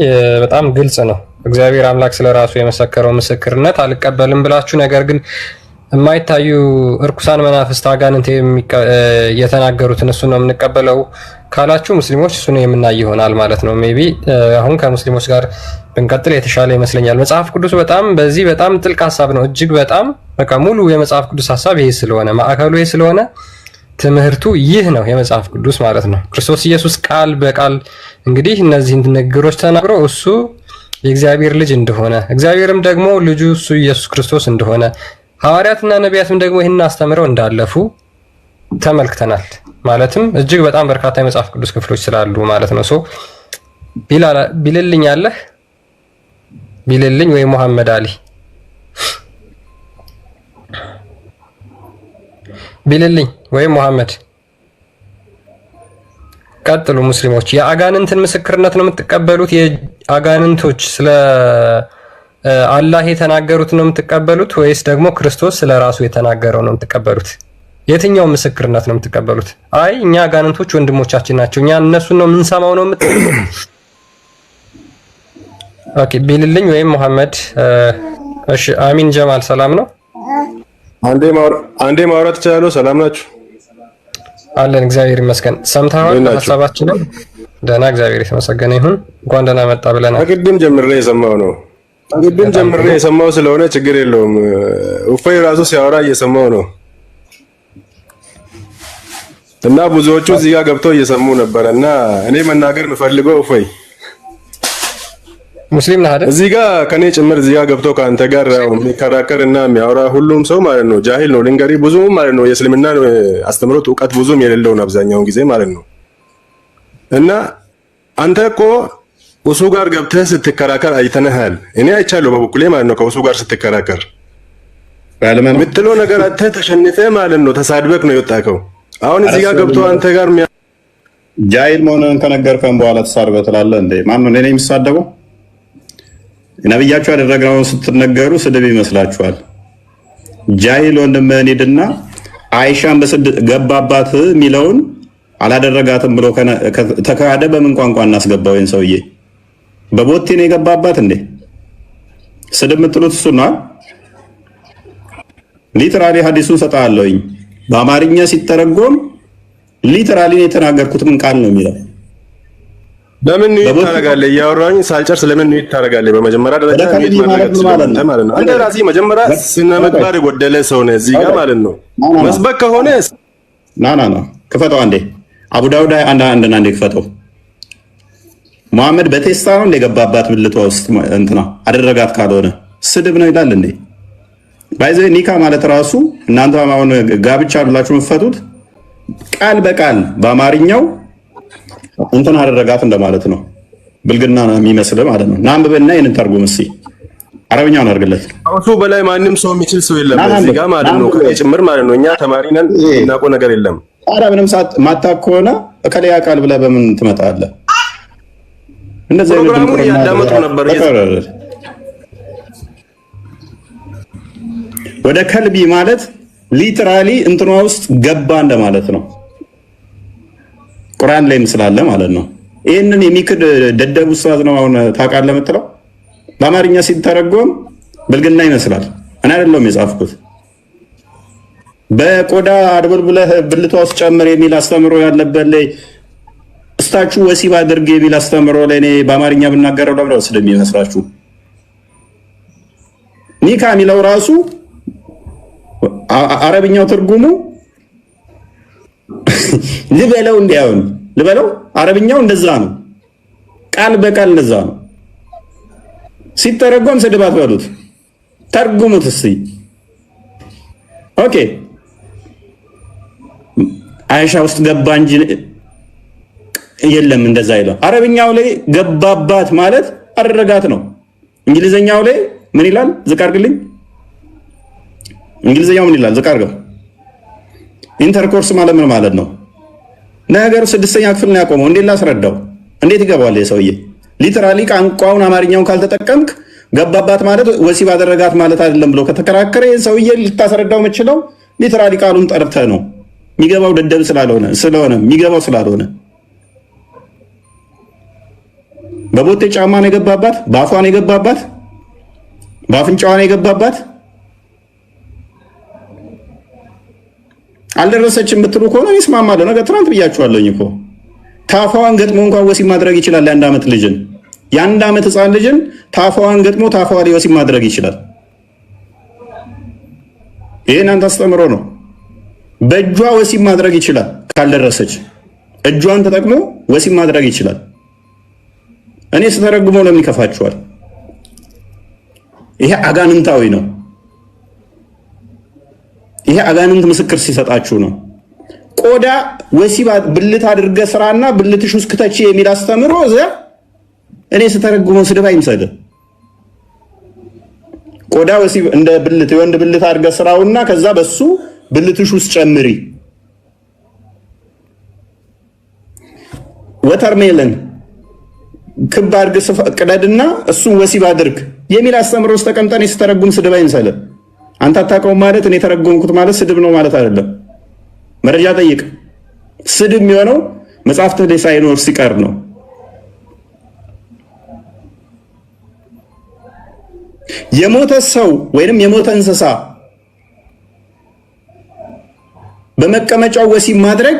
በጣም ግልጽ ነው። እግዚአብሔር አምላክ ስለራሱ የመሰከረው ምስክርነት አልቀበልም ብላችሁ ነገር ግን የማይታዩ እርኩሳን መናፍስት አጋንንት የተናገሩትን እሱ ነው የምንቀበለው ካላችሁ ሙስሊሞች እሱ ነው የምናይ ይሆናል ማለት ነው። ሜቢ አሁን ከሙስሊሞች ጋር ብንቀጥል የተሻለ ይመስለኛል። መጽሐፍ ቅዱስ በጣም በዚህ በጣም ጥልቅ ሐሳብ ነው። እጅግ በጣም በቃ ሙሉ የመጽሐፍ ቅዱስ ሐሳብ ይሄ ስለሆነ ማዕከሉ ይሄ ስለሆነ ትምህርቱ ይህ ነው የመጽሐፍ ቅዱስ ማለት ነው። ክርስቶስ ኢየሱስ ቃል በቃል እንግዲህ እነዚህን ንግግሮች ተናግሮ እሱ የእግዚአብሔር ልጅ እንደሆነ እግዚአብሔርም ደግሞ ልጁ እሱ ኢየሱስ ክርስቶስ እንደሆነ ሐዋርያትና ነቢያትም ደግሞ ይህንን አስተምረው እንዳለፉ ተመልክተናል። ማለትም እጅግ በጣም በርካታ የመጽሐፍ ቅዱስ ክፍሎች ስላሉ ማለት ነው። ሶ ቢልልኝ አለህ ቢልልኝ ወይ መሐመድ አሊ ቢልልኝ ወይ መሐመድ ቀጥሉ። ሙስሊሞች የአጋንንትን ምስክርነት ነው የምትቀበሉት? የአጋንንቶች ስለ አላህ የተናገሩት ነው የምትቀበሉት ወይስ ደግሞ ክርስቶስ ስለ ራሱ የተናገረው ነው የምትቀበሉት? የትኛው ምስክርነት ነው የምትቀበሉት? አይ እኛ አጋንንቶች ወንድሞቻችን ናቸው እኛ እነሱን ነው የምንሰማው ነው የምትቀበሉት? ኦኬ ቢልልኝ ወይም መሐመድ። እሺ አሚን ጀማል ሰላም ነው? አንዴ ማውራት ይችላል። ሰላም ናችሁ? አለን እግዚአብሔር ይመስገን። ሰምተሃል ሐሳባችንን? ደህና እግዚአብሔር የተመሰገነ ይሁን። እንኳን ደህና መጣ ብለናል። ቅድም ጀምሬ የሰማው ስለሆነ ችግር የለውም። እፎይ ራሱ ሲያወራ እየሰማው ነው እና ብዙዎቹ እዚህ ጋር ገብተው እየሰሙ ነበር እና እኔ መናገር የምፈልገው እፎይ ሙስሊም ነህ አይደል? እዚህ ጋር ከኔ ጭምር እዚህ ጋር ገብቶ ከአንተ ጋር የሚከራከር እና የሚያወራ ሁሉም ሰው ማለት ነው ጃሂል ነው። ልንገሪ ብዙም ማለት ነው የእስልምና አስተምሮት እውቀት ብዙም የሌለውን አብዛኛውን ጊዜ ማለት ነው። እና አንተ እኮ እሱ ጋር ገብተህ ስትከራከር አይተነሃል። እኔ አይቻለሁ በበኩሌ ማለት ነው። ከእሱ ጋር ስትከራከር የምትለው ነገር አንተ ተሸንፈህ ማለት ነው ተሳድበክ ነው የወጣከው። አሁን እዚህ ጋር ገብቶ አንተ ጋር ጃሂል መሆኑን ከነገርከን በኋላ ተሳድበህ ትላለህ እንዴ? ማን ነው እኔ የሚሳደበው? ነብያችሁ ያደረገውን ስትነገሩ ስድብ ይመስላችኋል? ጃሂል ወንድምህን ሂድና አይሻን በስድ ገባባት የሚለውን አላደረጋትም ብሎ ተካደ። በምን ቋንቋ እናስገባው? ይሄን ሰውዬ በቦቴ ነው የገባባት እንዴ? ስድብ የምትሉት እሱ ነው። ሊትራሊ ሐዲሱን ሰጣለሁኝ በአማርኛ ሲተረጎም ሊትራሊ የተናገርኩት ምን ቃል ነው የሚለው። ለምን ነው ታረጋለህ? እያወራኝ ሳልጨርስ ለምን ነው ታረጋለህ? በመጀመሪያ ደረጃ ማለት ነው አንተ ራስህ መጀመሪያ ስነ ምግባር የጎደለ ሰው ነህ እዚህ ጋር ማለት ነው። መስበክ ከሆነ ና ክፈተው አንዴ። አቡ ዳውድ አንዴ ክፈተው። መሐመድ በቴስታ ነው እንደገባባት ብልቷ ውስጥ እንትና አደረጋት ካልሆነ ስድብ ነው ይላል እንዴ? ባይዘ ኒካ ማለት ራሱ እናንተ አሁን ጋብቻ ብላችሁ የምትፈቱት ቃል በቃል በአማርኛው እንትን አደረጋት እንደማለት ነው። ብልግና ነው የሚመስል ማለት ነው። ናንብበና ይሄንን ተርጉም እስኪ አረብኛውን አድርግለት። እሱ በላይ ማንም ሰው የሚችል ሰው የለም እዚህ ጋር ማለት ነው። ከኔ ጭምር ማለት ነው። እኛ ተማሪ ነን እናውቀው ነገር የለም። ኧረ ምንም ማታውቅ ከሆነ እከሌያ ቃል ብለህ በምን ትመጣለህ? እንደዚህ ፕሮግራሙን እያዳመጡ ነበር። ወደ ከልቢ ማለት ሊትራሊ እንትኗ ውስጥ ገባ እንደማለት ነው። ቁርአን ላይ ምስላለ ማለት ነው። ይሄንን የሚክድ ደደብ ኡስታዝ ነው አሁን ታውቃለህ የምትለው። በአማርኛ ሲተረጎም ብልግና ይመስላል። እኔ አይደለሁም የጻፍኩት። በቆዳ አድበልብለህ ብልቷ ውስጥ ጨምር የሚል አስተምሮ ያለበት ላይ እስታችሁ ወሲብ አድርግ የሚል አስተምሮ ላይ እኔ በአማርኛ ብናገረው ለምን ስለሚመስላችሁ? ኒካ የሚለው ራሱ አረብኛው ትርጉሙ ልበለው እንዲያውን ልበለው አረብኛው እንደዛ ነው። ቃል በቃል እንደዛ ነው ሲተረጎም። ስድባት በሉት ተርጉሙት እስኪ። ኦኬ አይሻ ውስጥ ገባ እንጂ የለም እንደዛ ይላል። አረብኛው ላይ ገባባት ማለት አደረጋት ነው። እንግሊዘኛው ላይ ምን ይላል? ዝቅ አድርግልኝ። እንግሊዘኛው ምን ይላል? ዝቅ አድርገው። ኢንተርኮርስ ማለት ምን ማለት ነው? ነገሩ ስድስተኛ ክፍል ነው ያቆመው። እንዴት ላስረዳው? እንዴት ይገባዋል የሰውዬ? ሊትራሊ ቋንቋውን አማርኛውን ካልተጠቀምክ ገባባት ማለት ወሲብ አደረጋት ማለት አይደለም ብሎ ከተከራከረ ሰውዬ ልታስረዳው የምችለው ሊትራሊ ቃሉን ጠርተህ ነው። የሚገባው ደደብ ስለሆነ የሚገባው ስላልሆነ በቦቴ ጫማ ነው የገባባት፣ በአፏ ነው የገባባት፣ በአፍንጫዋ ነው የገባባት። አልደረሰችም የምትሉ ከሆነ ይስማማለሁ። ነገ ትናንት ብያችኋለሁኝ እኮ ታፋዋን ገጥሞ እንኳን ወሲብ ማድረግ ይችላል። የአንድ ዓመት ልጅን የአንድ ዓመት ህፃን ልጅን ታፋዋን ገጥሞ ታፋዋ ላይ ወሲብ ማድረግ ይችላል። ይሄን አንተ አስተምሮ ነው። በእጇ ወሲብ ማድረግ ይችላል። ካልደረሰች እጇን ተጠቅሞ ወሲብ ማድረግ ይችላል። እኔ ስተረጉመው ለምን ይከፋችኋል? ይሄ አጋንንታዊ ነው። ይሄ አጋንንት ምስክር ሲሰጣችሁ ነው። ቆዳ ወሲብ ብልት አድርገ ስራና ብልትሽ ውስጥ ከተቺ የሚል አስተምሮ እኔ ስተረጉመው ስድብ አይምሰል። ቆዳ ወሲብ እንደ ብልት የወንድ ብልት አድርገ ስራውና ከዛ በሱ ብልትሽ ውስጥ ጨምሪ። ወተርሜለን ክብ አድርግ ቅደድና እሱን ወሲብ አድርግ የሚል አስተምሮ ውስጥ ተቀምጠን ስተረጉም ስድብ አይምሰል። አንተ አታውቀውም ማለት እኔ ተረጎምኩት ማለት ስድብ ነው ማለት አይደለም። መረጃ ጠይቅ። ስድብ የሚሆነው መጽሐፍት ላይ ሳይኖር ሲቀር ነው። የሞተ ሰው ወይንም የሞተ እንስሳ በመቀመጫው ወሲብ ማድረግ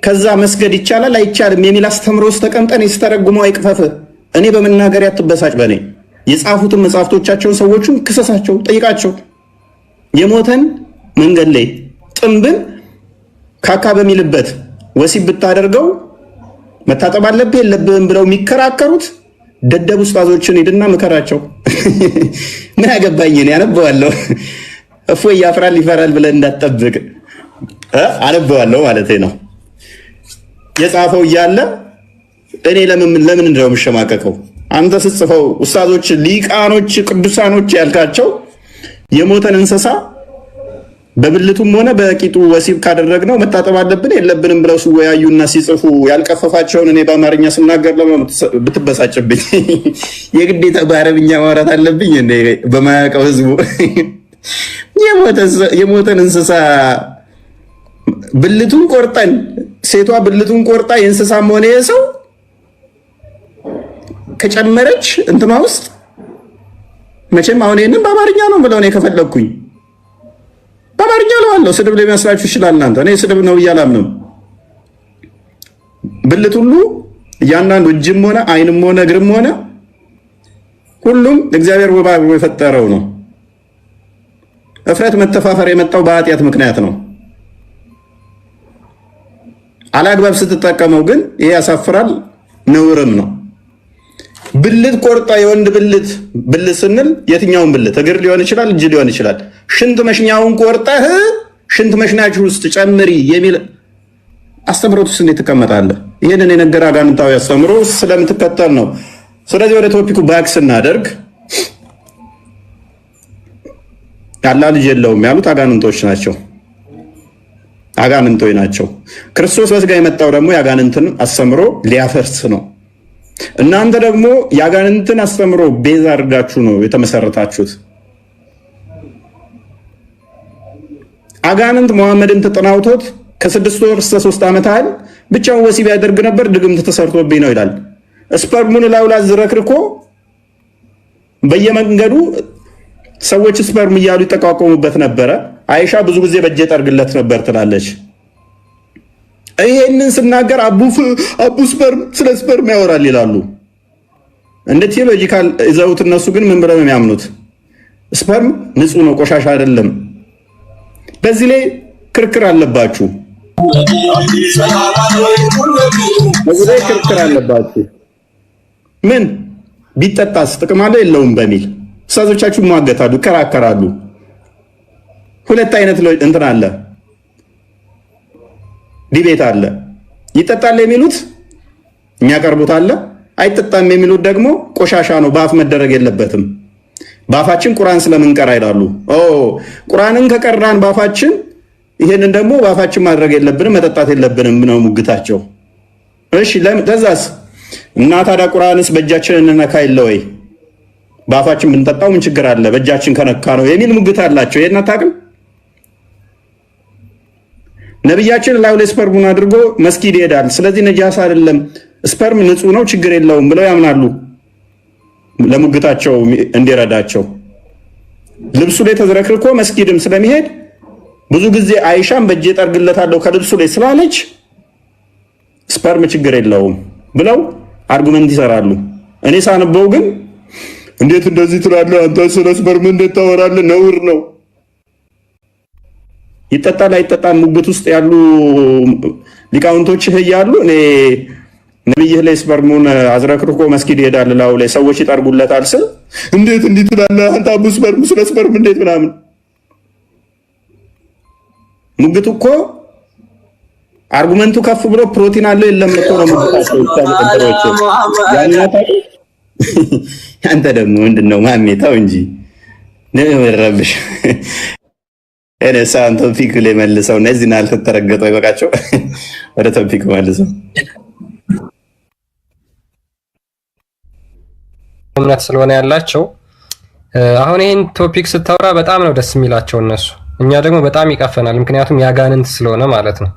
ከዛ መስገድ ይቻላል አይቻልም የሚል አስተምሮ ውስጥ ተቀምጠን ስተረጉመው አይቅፈፍ። እኔ በመናገር ያትበሳጭ። በእኔ የጻፉትን መጽሐፍቶቻቸውን ሰዎቹን ክሰሳቸው፣ ጠይቃቸው። የሞተን መንገድ ላይ ጥንብን ካካ በሚልበት ወሲብ ብታደርገው መታጠብ አለብህ የለብህም ብለው የሚከራከሩት ደደብ ኡስታዞችን ሄድና ምከራቸው። ምን አገባኝ እኔ አነበዋለሁ። እፎይ ያፍራል ይፈራል ብለን እንዳትጠብቅ አነበዋለሁ ማለት ነው። የጻፈው እያለ እኔ ለምን እንደው የምሸማቀቀው? አንተ ስትጽፈው ኡስታዞች ሊቃኖች ቅዱሳኖች ያልካቸው የሞተን እንስሳ በብልቱም ሆነ በቂጡ ወሲብ ካደረግነው መታጠብ አለብን የለብንም ብለው ሲወያዩና ሲጽፉ ያልቀፈፋቸውን እኔ በአማርኛ ስናገር ብትበሳጭብኝ የግዴታ በአረብኛ ማውራት አለብኝ እንዴ? በማያውቀው ህዝቡ የሞተን እንስሳ ብልቱን ቆርጠን ሴቷ ብልቱን ቆርጣ የእንስሳም ሆነ የሰው ከጨመረች እንትማ ውስጥ መቼም አሁን ይሄንን በአማርኛ ነው ብለው ነው ከፈለኩኝ በአማርኛ ነው አለው። ስድብ ሊመስላችሁ ይችላል እናንተ። እኔ ስድብ ነው እያላምነው። ብልት ሁሉ እያንዳንዱ እጅም ሆነ አይንም ሆነ እግርም ሆነ ሁሉም እግዚአብሔር ውብ አድርጎ የፈጠረው ነው። እፍረት መተፋፈር የመጣው በኃጢአት ምክንያት ነው። አላግባብ ስትጠቀመው ግን ይሄ ያሳፍራል፣ ነውርም ነው። ብልት ቆርጣ የወንድ ብልት ስንል የትኛውን ብልት? እግር ሊሆን ይችላል፣ እጅ ሊሆን ይችላል። ሽንት መሽኛውን ቆርጠህ ሽንት መሽናችሁ ውስጥ ጨምሪ የሚል አስተምሮት ውስጥ እንዴት ትቀመጣለህ? ይህንን የነገር አጋንንታዊ አስተምሮ ስለምትከተል ነው። ስለዚህ ወደ ቶፒኩ ባክ ስናደርግ ያላ ልጅ የለውም ያሉት አጋንንቶች ናቸው። አጋንንቶች ናቸው። ክርስቶስ በስጋ የመጣው ደግሞ የአጋንንትን አስተምሮ ሊያፈርስ ነው። እናንተ ደግሞ የአጋንንትን አስተምሮ ቤዛ አድርጋችሁ ነው የተመሰረታችሁት። አጋንንት መሐመድን ተጠናውቶት ከ6 ወር እስከ 3 ዓመት ያህል ብቻውን ወሲብ ያደርግ ነበር። ድግምት ተሰርቶብኝ ነው ይላል። ስፐርሙን ላውላ ዝረክርኮ በየመንገዱ ሰዎች ስፐርም እያሉ ይጠቋቆሙበት ነበረ። አይሻ ብዙ ጊዜ በእጄ ጠርግለት ነበር ትላለች። ይሄንን ስናገር አቡ ስፐርም ስለ ስፐርም ያወራል ይላሉ። እንደ ቴዎሎጂካል ይዘውት እነሱ ግን ምን ብለው ነው የሚያምኑት? ስፐርም ንጹህ ነው፣ ቆሻሻ አይደለም። በዚህ ላይ ክርክር አለባችሁ። ምን ቢጠጣስ ጥቅም አለው የለውም በሚል ኡስታዞቻችሁ ይሟገታሉ፣ ይከራከራሉ። ሁለት አይነት እንትን አለ፣ ዲቤት አለ። ይጠጣል የሚሉት የሚያቀርቡት አለ፣ አይጠጣም የሚሉት ደግሞ ቆሻሻ ነው፣ በአፍ መደረግ የለበትም። በአፋችን ቁርአን ስለምንቀራ ይላሉ። ቁርአንን ከቀራን በአፋችን ይሄንን ደግሞ በአፋችን ማድረግ የለብንም መጠጣት የለብንም ነው ሙግታቸው። እሺ ለዛስ እና ታዲያ ቁርአንስ በእጃችን እንነካ የለ ወይ? በአፋችን ብንጠጣው ምን ችግር አለ? በእጃችን ከነካ ነው የሚል ሙግት አላቸው። ይሄን አታውቅም? ነብያችን ላው ለስፐርሙን አድርጎ መስጊድ ይሄዳል። ስለዚህ ነጃሳ አይደለም ስፐርም ንጹህ ነው ችግር የለውም ብለው ያምናሉ። ለሙግታቸው እንዲረዳቸው ልብሱ ላይ ተዝረክርኮ መስጊድም ስለሚሄድ ብዙ ጊዜ አይሻም በእጄ ጠርግለታለሁ ከልብሱ ላይ ስላለች ስፐርም ችግር የለውም ብለው አርጉመንት ይሰራሉ። እኔ ሳነበው ግን እንዴት እንደዚህ ትላለህ አንተ? ስለ ስፐርም እንዴት ታወራለህ? ነውር ነው። ይጠጣል አይጠጣም ሙግት ውስጥ ያሉ ሊቃውንቶችህ እያሉ እኔ ነብይህ ላይ ስፐርሙን አዝረክርኮ መስጊድ ይሄዳል ላው ላይ ሰዎች ይጠርጉለታል ስል እንዴት እንዲህ ትላለህ አንተ? አቡ ስፐርም ስለ ስፐርም እንዴት ምናምን። ሙግቱ እኮ አርጉመንቱ ከፍ ብሎ ፕሮቲን አለው የለም እኮ ነው ሙግታቸው ይታወቃለች። አንተ ደግሞ ምንድነው ማሜታው እንጂ ነው ረብሽ እነሳን ቶፒክ ላይ መልሰው እነዚህን አልተተረገጠው ይበቃቸው። ወደ ቶፒክ መልሰው እምነት ስለሆነ ያላቸው አሁን ይሄን ቶፒክ ስታወራ በጣም ነው ደስ የሚላቸው እነሱ። እኛ ደግሞ በጣም ይቀፈናል፣ ምክንያቱም ያጋንንት ስለሆነ ማለት ነው።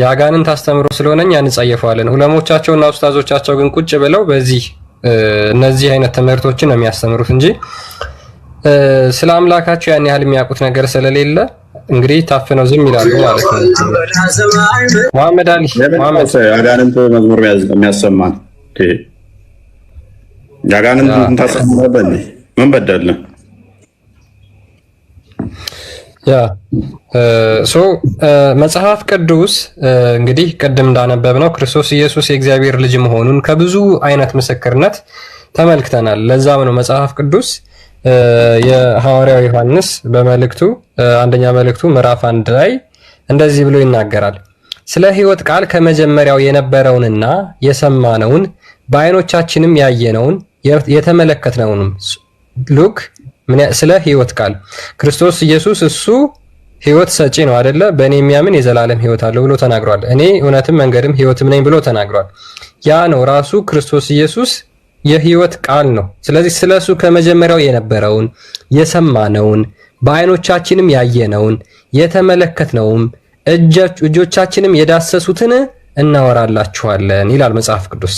ያጋንንት አስተምሮ ስለሆነ እኛ እንጸየፈዋለን። ዑለሞቻቸውና ኡስታዞቻቸው ግን ቁጭ ብለው በዚህ እነዚህ አይነት ትምህርቶችን ነው የሚያስተምሩት እንጂ ስለ አምላካቸው ያን ያህል የሚያውቁት ነገር ስለሌለ እንግዲህ ታፍነው ዝም ይላሉ ማለት ነው። መሐመድ አሊ መሐመድ ያጋንንት መዝሙር የሚያሰማን ያጋንንት ታሰማበል ምን በደለ ያ መጽሐፍ ቅዱስ እንግዲህ ቅድም እንዳነበብነው ክርስቶስ ኢየሱስ የእግዚአብሔር ልጅ መሆኑን ከብዙ አይነት ምስክርነት ተመልክተናል። ለዛም ነው መጽሐፍ ቅዱስ የሐዋርያው ዮሐንስ በመልእክቱ አንደኛ መልእክቱ ምዕራፍ 1 ላይ እንደዚህ ብሎ ይናገራል። ስለ ሕይወት ቃል ከመጀመሪያው የነበረውንና የሰማነውን በዓይኖቻችንም ያየነውን የተመለከትነውንም ሉክ ስለ ሕይወት ቃል ክርስቶስ ኢየሱስ እሱ ሕይወት ሰጪ ነው አይደለ? በእኔ የሚያምን የዘላለም ሕይወት አለው ብሎ ተናግሯል። እኔ እውነትም መንገድም ሕይወትም ነኝ ብሎ ተናግሯል። ያ ነው ራሱ ክርስቶስ ኢየሱስ የሕይወት ቃል ነው። ስለዚህ ስለሱ ከመጀመሪያው የነበረውን የሰማነውን በዓይኖቻችንም ያየነውን የተመለከትነውን እጆቻችንም የዳሰሱትን እናወራላችኋለን ይላል መጽሐፍ ቅዱስ።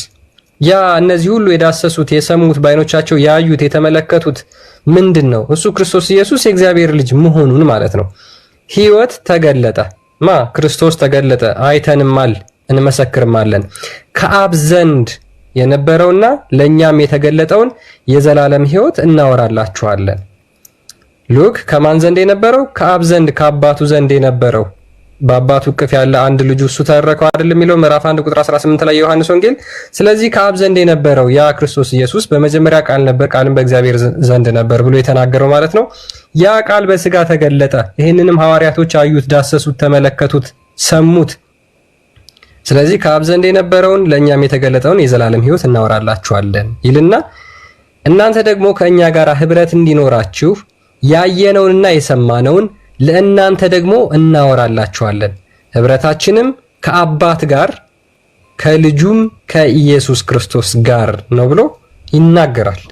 ያ እነዚህ ሁሉ የዳሰሱት የሰሙት በዓይኖቻቸው ያዩት የተመለከቱት ምንድን ነው? እሱ ክርስቶስ ኢየሱስ የእግዚአብሔር ልጅ መሆኑን ማለት ነው። ሕይወት ተገለጠ። ክርስቶስ ተገለጠ፣ አይተንማል፣ እንመሰክርማለን። ከአብ ዘንድ የነበረውና ለኛም የተገለጠውን የዘላለም ሕይወት እናወራላችኋለን። ሉክ ከማን ዘንድ የነበረው? ከአብ ዘንድ ከአባቱ ዘንድ የነበረው በአባቱ እቅፍ ያለ አንድ ልጁ እሱ ተረከው አይደል የሚለው ምዕራፍ 1 ቁጥር 18 ላይ ዮሐንስ ወንጌል። ስለዚህ ከአብ ዘንድ የነበረው ያ ክርስቶስ ኢየሱስ በመጀመሪያ ቃል ነበር፣ ቃልም በእግዚአብሔር ዘንድ ነበር ብሎ የተናገረው ማለት ነው። ያ ቃል በስጋ ተገለጠ። ይህንንም ሐዋርያቶች አዩት፣ ዳሰሱት፣ ተመለከቱት፣ ሰሙት። ስለዚህ ከአብ ዘንድ የነበረውን ለእኛም የተገለጠውን የዘላለም ሕይወት እናወራላችኋለን ይልና እናንተ ደግሞ ከእኛ ጋር ህብረት እንዲኖራችሁ ያየነውንና የሰማነውን ለእናንተ ደግሞ እናወራላችኋለን። ህብረታችንም ከአባት ጋር ከልጁም ከኢየሱስ ክርስቶስ ጋር ነው ብሎ ይናገራል።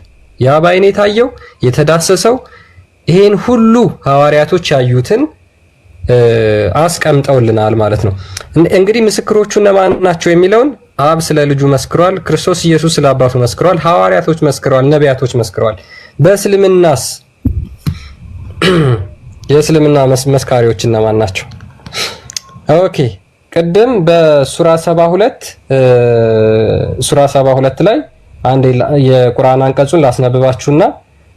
ያ በዓይኔ የታየው የተዳሰሰው ይሄን ሁሉ ሐዋርያቶች ያዩትን አስቀምጠውልናል ማለት ነው። እንግዲህ ምስክሮቹ እነማን ናቸው የሚለውን አብ ስለ ልጁ መስክሯል፣ ክርስቶስ ኢየሱስ ስለ አባቱ መስክሯል፣ ሐዋርያቶች መስክረዋል፣ ነቢያቶች መስክረዋል። በእስልምናስ የእስልምና መስካሪዎች እነማን ናቸው? ኦኬ ቅድም በሱራ 72 ላይ አንድ የቁርአን አንቀጹን ላስነብባችሁና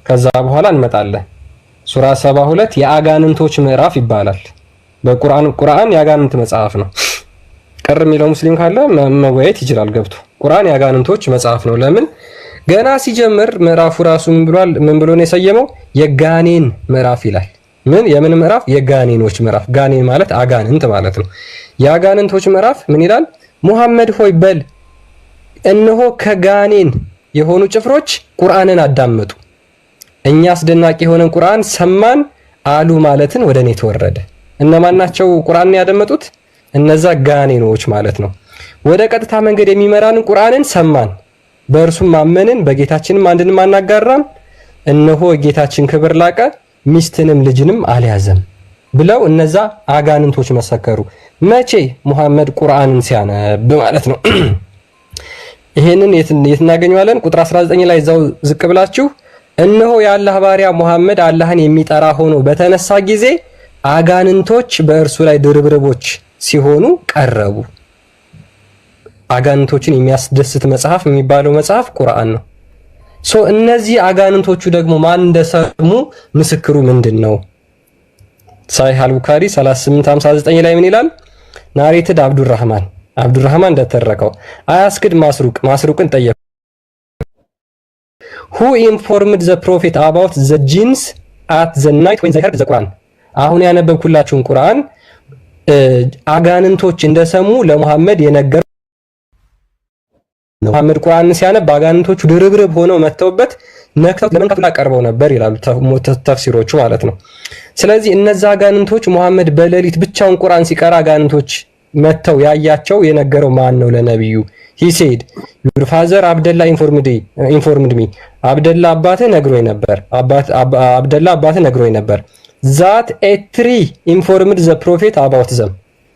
ከዛ በኋላ እንመጣለን። ሱራ 72 የአጋንንቶች ምዕራፍ ይባላል። ቁርአን የአጋንንት መጽሐፍ ነው። ቅር የሚለው ሙስሊም ካለ መወያየት ይችላል ገብቶ። ቁርአን የአጋንንቶች መጽሐፍ ነው። ለምን? ገና ሲጀምር ምዕራፉ ራሱ ምን ብሎ ነው የሰየመው? የጋኔን ምዕራፍ ይላል። ምን የምን ምዕራፍ? የጋኔኖች ምዕራፍ። ጋኔን ማለት አጋንንት ማለት ነው። የአጋንንቶች ምዕራፍ ምን ይላል? ሙሐመድ ሆይ በል እነሆ ከጋኔን የሆኑ ጭፍሮች ቁርአንን አዳመጡ፣ እኛ አስደናቂ የሆነን ቁርአን ሰማን አሉ ማለትን ወደ እኔ ተወረደ። እነማን ናቸው ቁርአንን ያደመጡት? እነዛ ጋኔኖች ማለት ነው። ወደ ቀጥታ መንገድ የሚመራንን ቁርአንን ሰማን፣ በእርሱም ማመንን፣ በጌታችንም አንድንም አናጋራም፣ እነሆ የጌታችን ክብር ላቀ፣ ሚስትንም ልጅንም አልያዘም ብለው እነዛ አጋንንቶች መሰከሩ። መቼ? ሙሐመድ ቁርአንን ሲያነብ ማለት ነው። ይሄንን የት እናገኘዋለን? ቁጥር 19 ላይ እዛው ዝቅ ብላችሁ እነሆ የአላህ ባሪያ ሙሐመድ አላህን የሚጠራ ሆኖ በተነሳ ጊዜ አጋንንቶች በእርሱ ላይ ድርብርቦች ሲሆኑ ቀረቡ። አጋንንቶችን የሚያስደስት መጽሐፍ የሚባለው መጽሐፍ ቁርአን ነው። እነዚህ አጋንንቶቹ ደግሞ ማን እንደሰሙ ምስክሩ ምንድነው? ሳሂህ አልቡኻሪ 3859 ላይ ምን ይላል? ናሬትድ አብዱራህማን እንደተረከው አያስክድ ማስሩቅን ጠየቁ። who informed the prophet about the jinns at the night when they heard the Quran? አሁን ያነበብኩላችሁን ቁርአን አጋንንቶች እንደሰሙ ለሙሐመድ የነገረው ሙሐመድ ቁርአን ሲያነብ አጋንንቶቹ ድርብርብ ሆነው መተውበት ነክተው ለመንካቱላ ቀርበው ነበር ይላሉ ተፍሲሮቹ ማለት ነው። ስለዚህ እነዛ አጋንንቶች ሙሐመድ በሌሊት ብቻውን ቁርአን ሲቀራ አጋንንቶች መተው ያያቸው የነገረው ማን ነው ለነብዩ? he said your father Abdullah informed me አብደላ አባትህ ነግሮኝ ነበር that a tree informed the prophet about them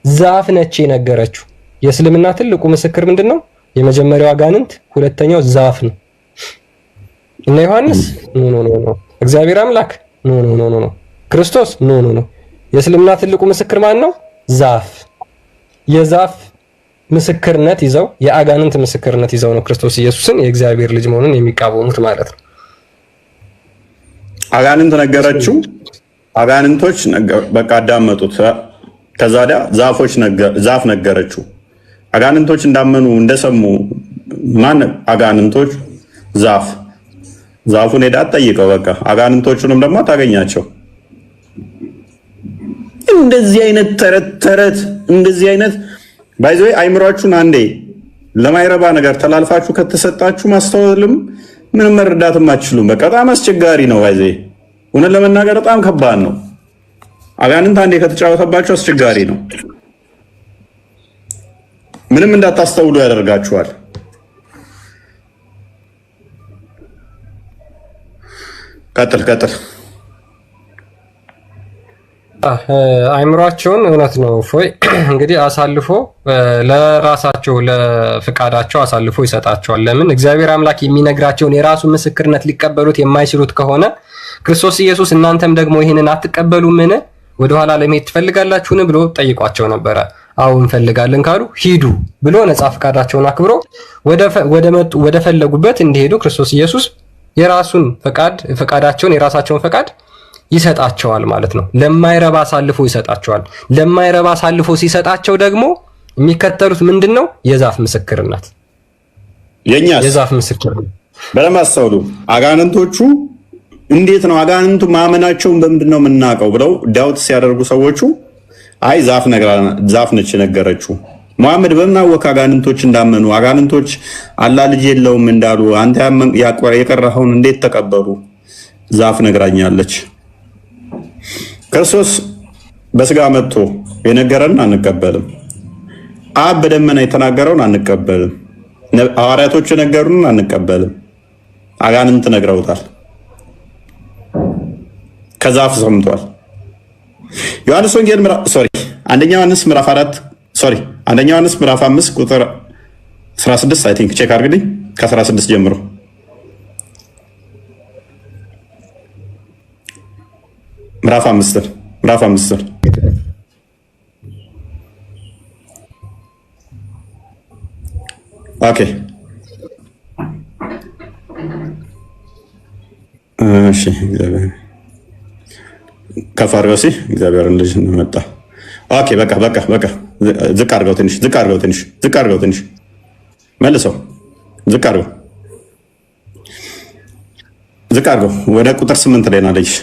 ዛፍ ነች የነገረችው። የእስልምና ትልቁ ምስክር ምንድነው? የመጀመሪያው አጋንንት፣ ሁለተኛው ዛፍ ነው። እነ ዮሐንስ ኖ እግዚአብሔር አምላክ ኖ ክርስቶስ ኖ የእስልምና ትልቁ ምስክር ማን ነው? ዛፍ። የዛፍ ምስክርነት ይዘው የአጋንንት ምስክርነት ይዘው ነው ክርስቶስ ኢየሱስን የእግዚአብሔር ልጅ መሆኑን የሚቃወሙት ማለት ነው። አጋንንት ነገረችው። አጋንንቶች በቃ አዳመጡት። ከዛ ወዲያ ዛፍ ነገረችው። አጋንንቶች እንዳመኑ እንደሰሙ ማን? አጋንንቶች ዛፉን ሄዳ ጠይቀው። በቃ አጋንንቶቹንም ደግሞ ታገኛቸው። እንደዚህ አይነት ተረት እንደዚህ አይነት ባይዘይ አይምሯችሁን አንዴ ለማይረባ ነገር ተላልፋችሁ ከተሰጣችሁ ማስተዋልም ምንም መረዳትም አትችሉም። በቃ በጣም አስቸጋሪ ነው። ባይዘይ እውነት ለመናገር በጣም ከባድ ነው። አጋንንት አንዴ ከተጫወተባችሁ አስቸጋሪ ነው። ምንም እንዳታስተውሉ ያደርጋችኋል። ቀጥል። አይምሯቸውን እውነት ነው ፎይ እንግዲህ አሳልፎ ለራሳቸው ለፍቃዳቸው አሳልፎ ይሰጣቸዋል። ለምን? እግዚአብሔር አምላክ የሚነግራቸውን የራሱ ምስክርነት ሊቀበሉት የማይችሉት ከሆነ ክርስቶስ ኢየሱስ እናንተም ደግሞ ይህንን አትቀበሉምን? ወደኋላ ለመሄድ ትፈልጋላችሁን ብሎ ጠይቋቸው ነበረ። አዎ እንፈልጋለን ካሉ ሂዱ ብሎ ነፃ ፍቃዳቸውን አክብሮ ወደ ፈለጉበት እንዲሄዱ ክርስቶስ ኢየሱስ የራሱን ፈቃዳቸውን የራሳቸውን ፈቃድ ይሰጣቸዋል ማለት ነው። ለማይረባ አሳልፎ ይሰጣቸዋል። ለማይረባ አሳልፎ ሲሰጣቸው ደግሞ የሚከተሉት ምንድነው? የዛፍ ምስክርነት። የዛፍ ምስክርነት በደንብ አስተውሉ። አጋንንቶቹ እንዴት ነው አጋንንቱ ማመናቸውን በምንድነው የምናውቀው ብለው ዳውት ሲያደርጉ ሰዎቹ አይ ዛፍ ነች ነገረችው። ሙሐመድ በምን አወቀ አጋንንቶች እንዳመኑ? አጋንንቶች አላህ ልጅ የለውም እንዳሉ አንተ የቀረኸውን እንዴት ተቀበሉ? ዛፍ ነግራኛለች። ክርስቶስ በስጋ መጥቶ የነገረንን አንቀበልም። አብ በደመና የተናገረውን አንቀበልም። ሐዋርያቶች የነገሩንን አንቀበልም። አጋንንት ነግረውታል። ከዛፍ ሰምቷል። አንደኛ ዮሐንስ ምዕራፍ 5 ቁጥር 16 አይ ቲንክ ቼክ አድርግልኝ። ከ16 ጀምሮ ምዕራፍ 5 ኦኬ እሺ ከፍ አድርገው እግዚአብሔርን ልጅ መጣ። ኦኬ በቃ ዝቅ አድርገው ትንሽ መልሰው ዝቅ አድርገው ወደ ቁጥር 8 ላይ ናለች።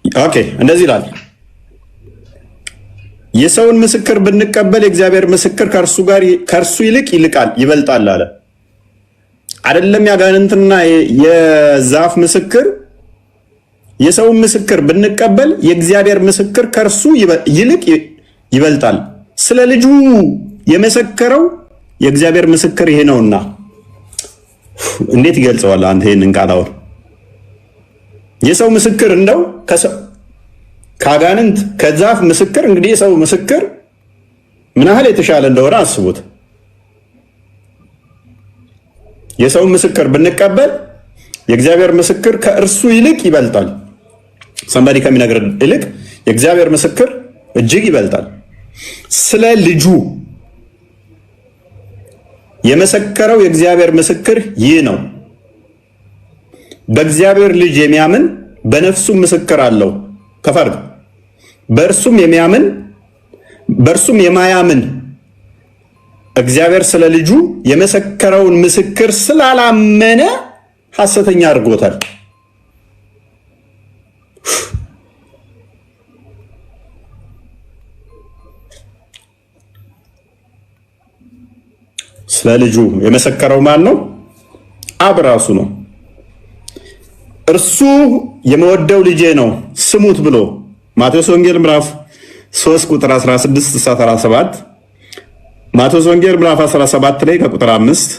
ኦኬ እንደዚህ ይላል፣ የሰውን ምስክር ብንቀበል የእግዚአብሔር ምስክር ከእርሱ ይልቅ ይበልጣል አለ። አይደለም ያጋንንትና የዛፍ ምስክር፣ የሰውን ምስክር ብንቀበል የእግዚአብሔር ምስክር ከእርሱ ይልቅ ይበልጣል። ስለ ልጁ የመሰከረው የእግዚአብሔር ምስክር ይሄ ነውና። እንዴት ይገልጸዋል አንተ ይሄንን ቃል? አሁን የሰው ምስክር እንደው ከአጋንንት ከዛፍ ምስክር እንግዲህ የሰው ምስክር ምን ያህል የተሻለ እንደሆነ አስቡት። የሰው ምስክር ብንቀበል የእግዚአብሔር ምስክር ከእርሱ ይልቅ ይበልጣል። ሰንበዲ ከሚነግር ይልቅ የእግዚአብሔር ምስክር እጅግ ይበልጣል። ስለ ልጁ የመሰከረው የእግዚአብሔር ምስክር ይህ ነው፣ በእግዚአብሔር ልጅ የሚያምን በነፍሱ ምስክር አለው። ከፈርግ በእርሱም የማያምን እግዚአብሔር ስለ ልጁ የመሰከረውን ምስክር ስላላመነ ሐሰተኛ አድርጎታል። ስለ ልጁ የመሰከረው ማን ነው? አብ ራሱ ነው። እርሱ የምወደው ልጄ ነው ስሙት ብሎ ማቴዎስ ወንጌል ምዕራፍ 3 ቁጥር 16 እስከ 17፣ ማቴዎስ ወንጌል ምዕራፍ 17 ላይ ከቁጥር 5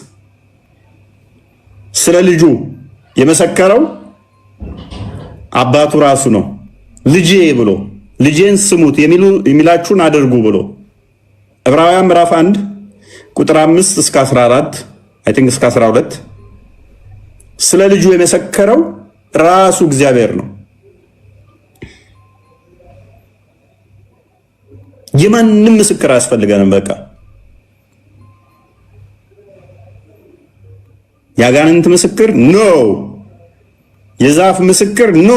ስለ ልጁ የመሰከረው አባቱ ራሱ ነው። ልጄ ብሎ ልጄን ስሙት የሚላችሁን አድርጉ ብሎ ዕብራውያን ምዕራፍ 1 ቁጥር 5 እስከ 14 አይ ቲንክ እስከ 12 ስለ ልጁ የመሰከረው ራሱ እግዚአብሔር ነው። የማንም ምስክር አያስፈልገንም። በቃ የአጋንንት ምስክር ኖ፣ የዛፍ ምስክር ኖ።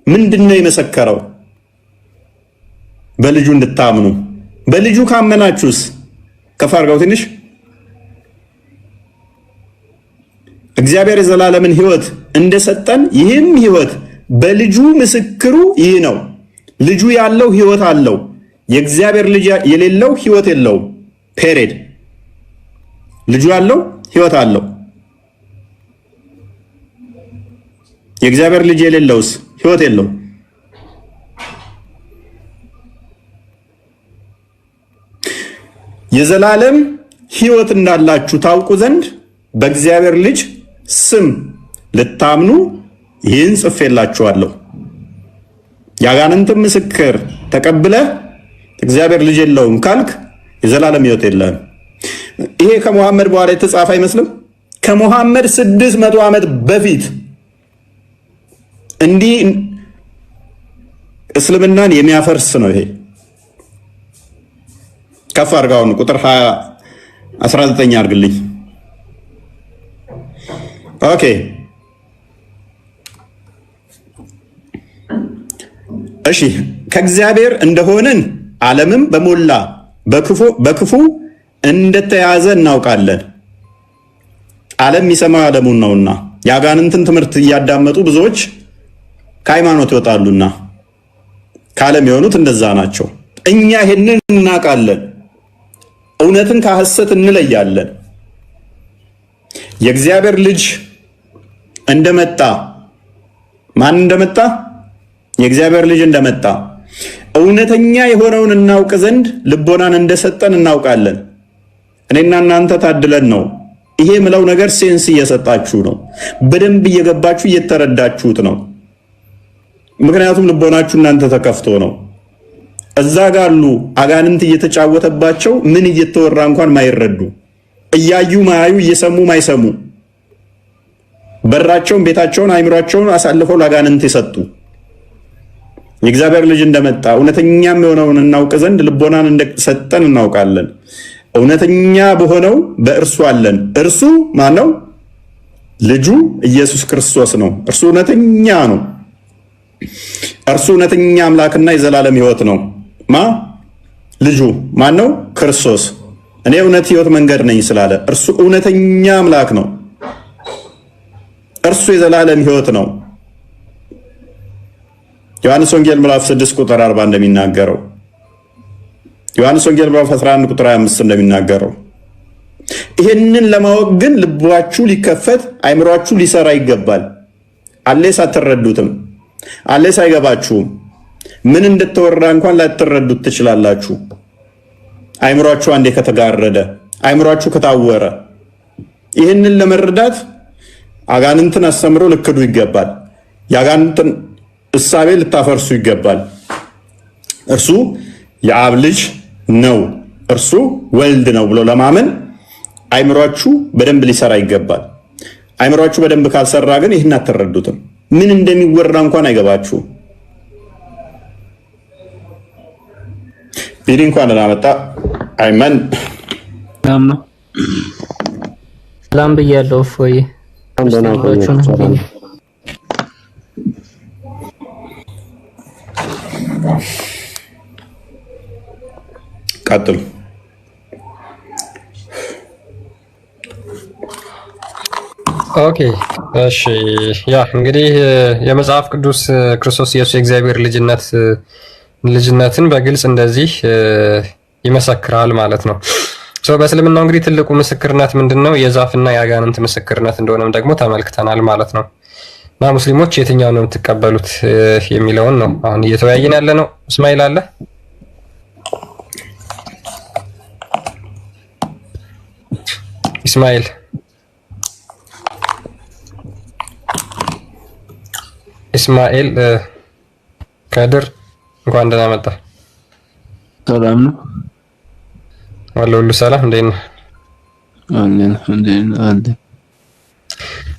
ምንድነው የመሰከረው? በልጁ እንድታምኑ። በልጁ ካመናችሁስ ከፍ አድርገው ትንሽ እግዚአብሔር የዘላለምን ሕይወት እንደሰጠን ይህም ሕይወት በልጁ ምስክሩ ይህ ነው። ልጁ ያለው ሕይወት አለው፣ የእግዚአብሔር ልጅ የሌለው ሕይወት የለውም። ፔሬድ። ልጁ ያለው ሕይወት አለው፣ የእግዚአብሔር ልጅ የሌለውስ ሕይወት የለውም። የዘላለም ሕይወት እንዳላችሁ ታውቁ ዘንድ በእግዚአብሔር ልጅ ስም ልታምኑ ይህን ጽፌላችኋለሁ። የአጋንንትን ምስክር ተቀብለህ እግዚአብሔር ልጅ የለውም ካልክ የዘላለም ሕይወት የለህም። ይሄ ከሙሐመድ በኋላ የተጻፈ አይመስልም? ከሙሐመድ 600 ዓመት በፊት እንዲህ እስልምናን የሚያፈርስ ነው ይሄ። ከፍ አድርጋውን ቁጥር 19 አድርግልኝ። ኦኬ እሺ፣ ከእግዚአብሔር እንደሆንን ዓለምም በሞላ በክፉ እንደተያዘ እናውቃለን። ዓለም የሚሰማው ዓለሙን ነውና የአጋንንትን ትምህርት እያዳመጡ ብዙዎች ከሃይማኖት ይወጣሉና ከዓለም የሆኑት እንደዛ ናቸው። እኛ ይሄንን እናውቃለን፣ እውነትን ከሐሰት እንለያለን። የእግዚአብሔር ልጅ እንደመጣ ማን እንደመጣ? የእግዚአብሔር ልጅ እንደመጣ እውነተኛ የሆነውን እናውቅ ዘንድ ልቦናን እንደሰጠን እናውቃለን። እኔና እናንተ ታድለን ነው። ይሄ ምለው ነገር ሴንስ እየሰጣችሁ ነው፣ በደንብ እየገባችሁ እየተረዳችሁት ነው። ምክንያቱም ልቦናችሁ እናንተ ተከፍቶ ነው። እዛ ጋሉ አጋንንት እየተጫወተባቸው ምን እየተወራ እንኳን ማይረዱ፣ እያዩ ማያዩ፣ እየሰሙ ማይሰሙ፣ በራቸውን ቤታቸውን አይምሯቸውን አሳልፈው ለአጋንንት የሰጡ የእግዚአብሔር ልጅ እንደመጣ እውነተኛም የሆነውን እናውቅ ዘንድ ልቦናን እንደሰጠን እናውቃለን። እውነተኛ በሆነው በእርሱ አለን። እርሱ ማን ነው? ልጁ ኢየሱስ ክርስቶስ ነው። እርሱ እውነተኛ ነው። እርሱ እውነተኛ አምላክና የዘላለም ሕይወት ነው። ልጁ ማን ነው? ክርስቶስ። እኔ እውነት ሕይወት መንገድ ነኝ ስላለ እርሱ እውነተኛ አምላክ ነው። እርሱ የዘላለም ሕይወት ነው። ዮሐንስ ወንጌል ምዕራፍ 6 ቁጥር 40 እንደሚናገረው፣ ዮሐንስ ወንጌል ምዕራፍ 11 ቁጥር 25 እንደሚናገረው። ይሄንን ለማወቅ ግን ልባችሁ ሊከፈት አይምሯችሁ ሊሰራ ይገባል። አሌስ አትረዱትም፣ አሌስ አይገባችሁም። ምን እንደተወራ እንኳን ላትረዱት ትችላላችሁ። አይምሯችሁ አንዴ ከተጋረደ፣ አይምሯችሁ ከታወረ፣ ይህንን ለመረዳት አጋንንትን አስተምሮ ልክዱ ይገባል። የአጋንንትን እሳቤ ልታፈርሱ ይገባል። እርሱ የአብ ልጅ ነው፣ እርሱ ወልድ ነው ብሎ ለማመን አይምሯችሁ በደንብ ሊሰራ ይገባል። አይምሯችሁ በደንብ ካልሰራ ግን ይህን አትረዱትም። ምን እንደሚወራ እንኳን አይገባችሁም። ቢዲ እንኳን ለማመጣ አይመን ነው ሰላም ብያለሁ። እፎይ ቀጥሉ። ኦኬ እሺ፣ ያ እንግዲህ የመጽሐፍ ቅዱስ ክርስቶስ ኢየሱስ የእግዚአብሔር ልጅነትን በግልጽ እንደዚህ ይመሰክራል ማለት ነው። በእስልምናው እንግዲህ ትልቁ ምስክርነት ምንድነው? የዛፍና የአጋንንት ምስክርነት እንደሆነም ደግሞ ተመልክተናል ማለት ነው። እና ሙስሊሞች የትኛውን ነው የምትቀበሉት የሚለውን ነው አሁን እየተወያየን ያለ ነው። እስማኤል አለ? እስማኤል እስማኤል ከድር እንኳን ደህና መጣ። ሰላም ነው አለ ሁሉ ሰላም። እንዴት ነህ? አለ።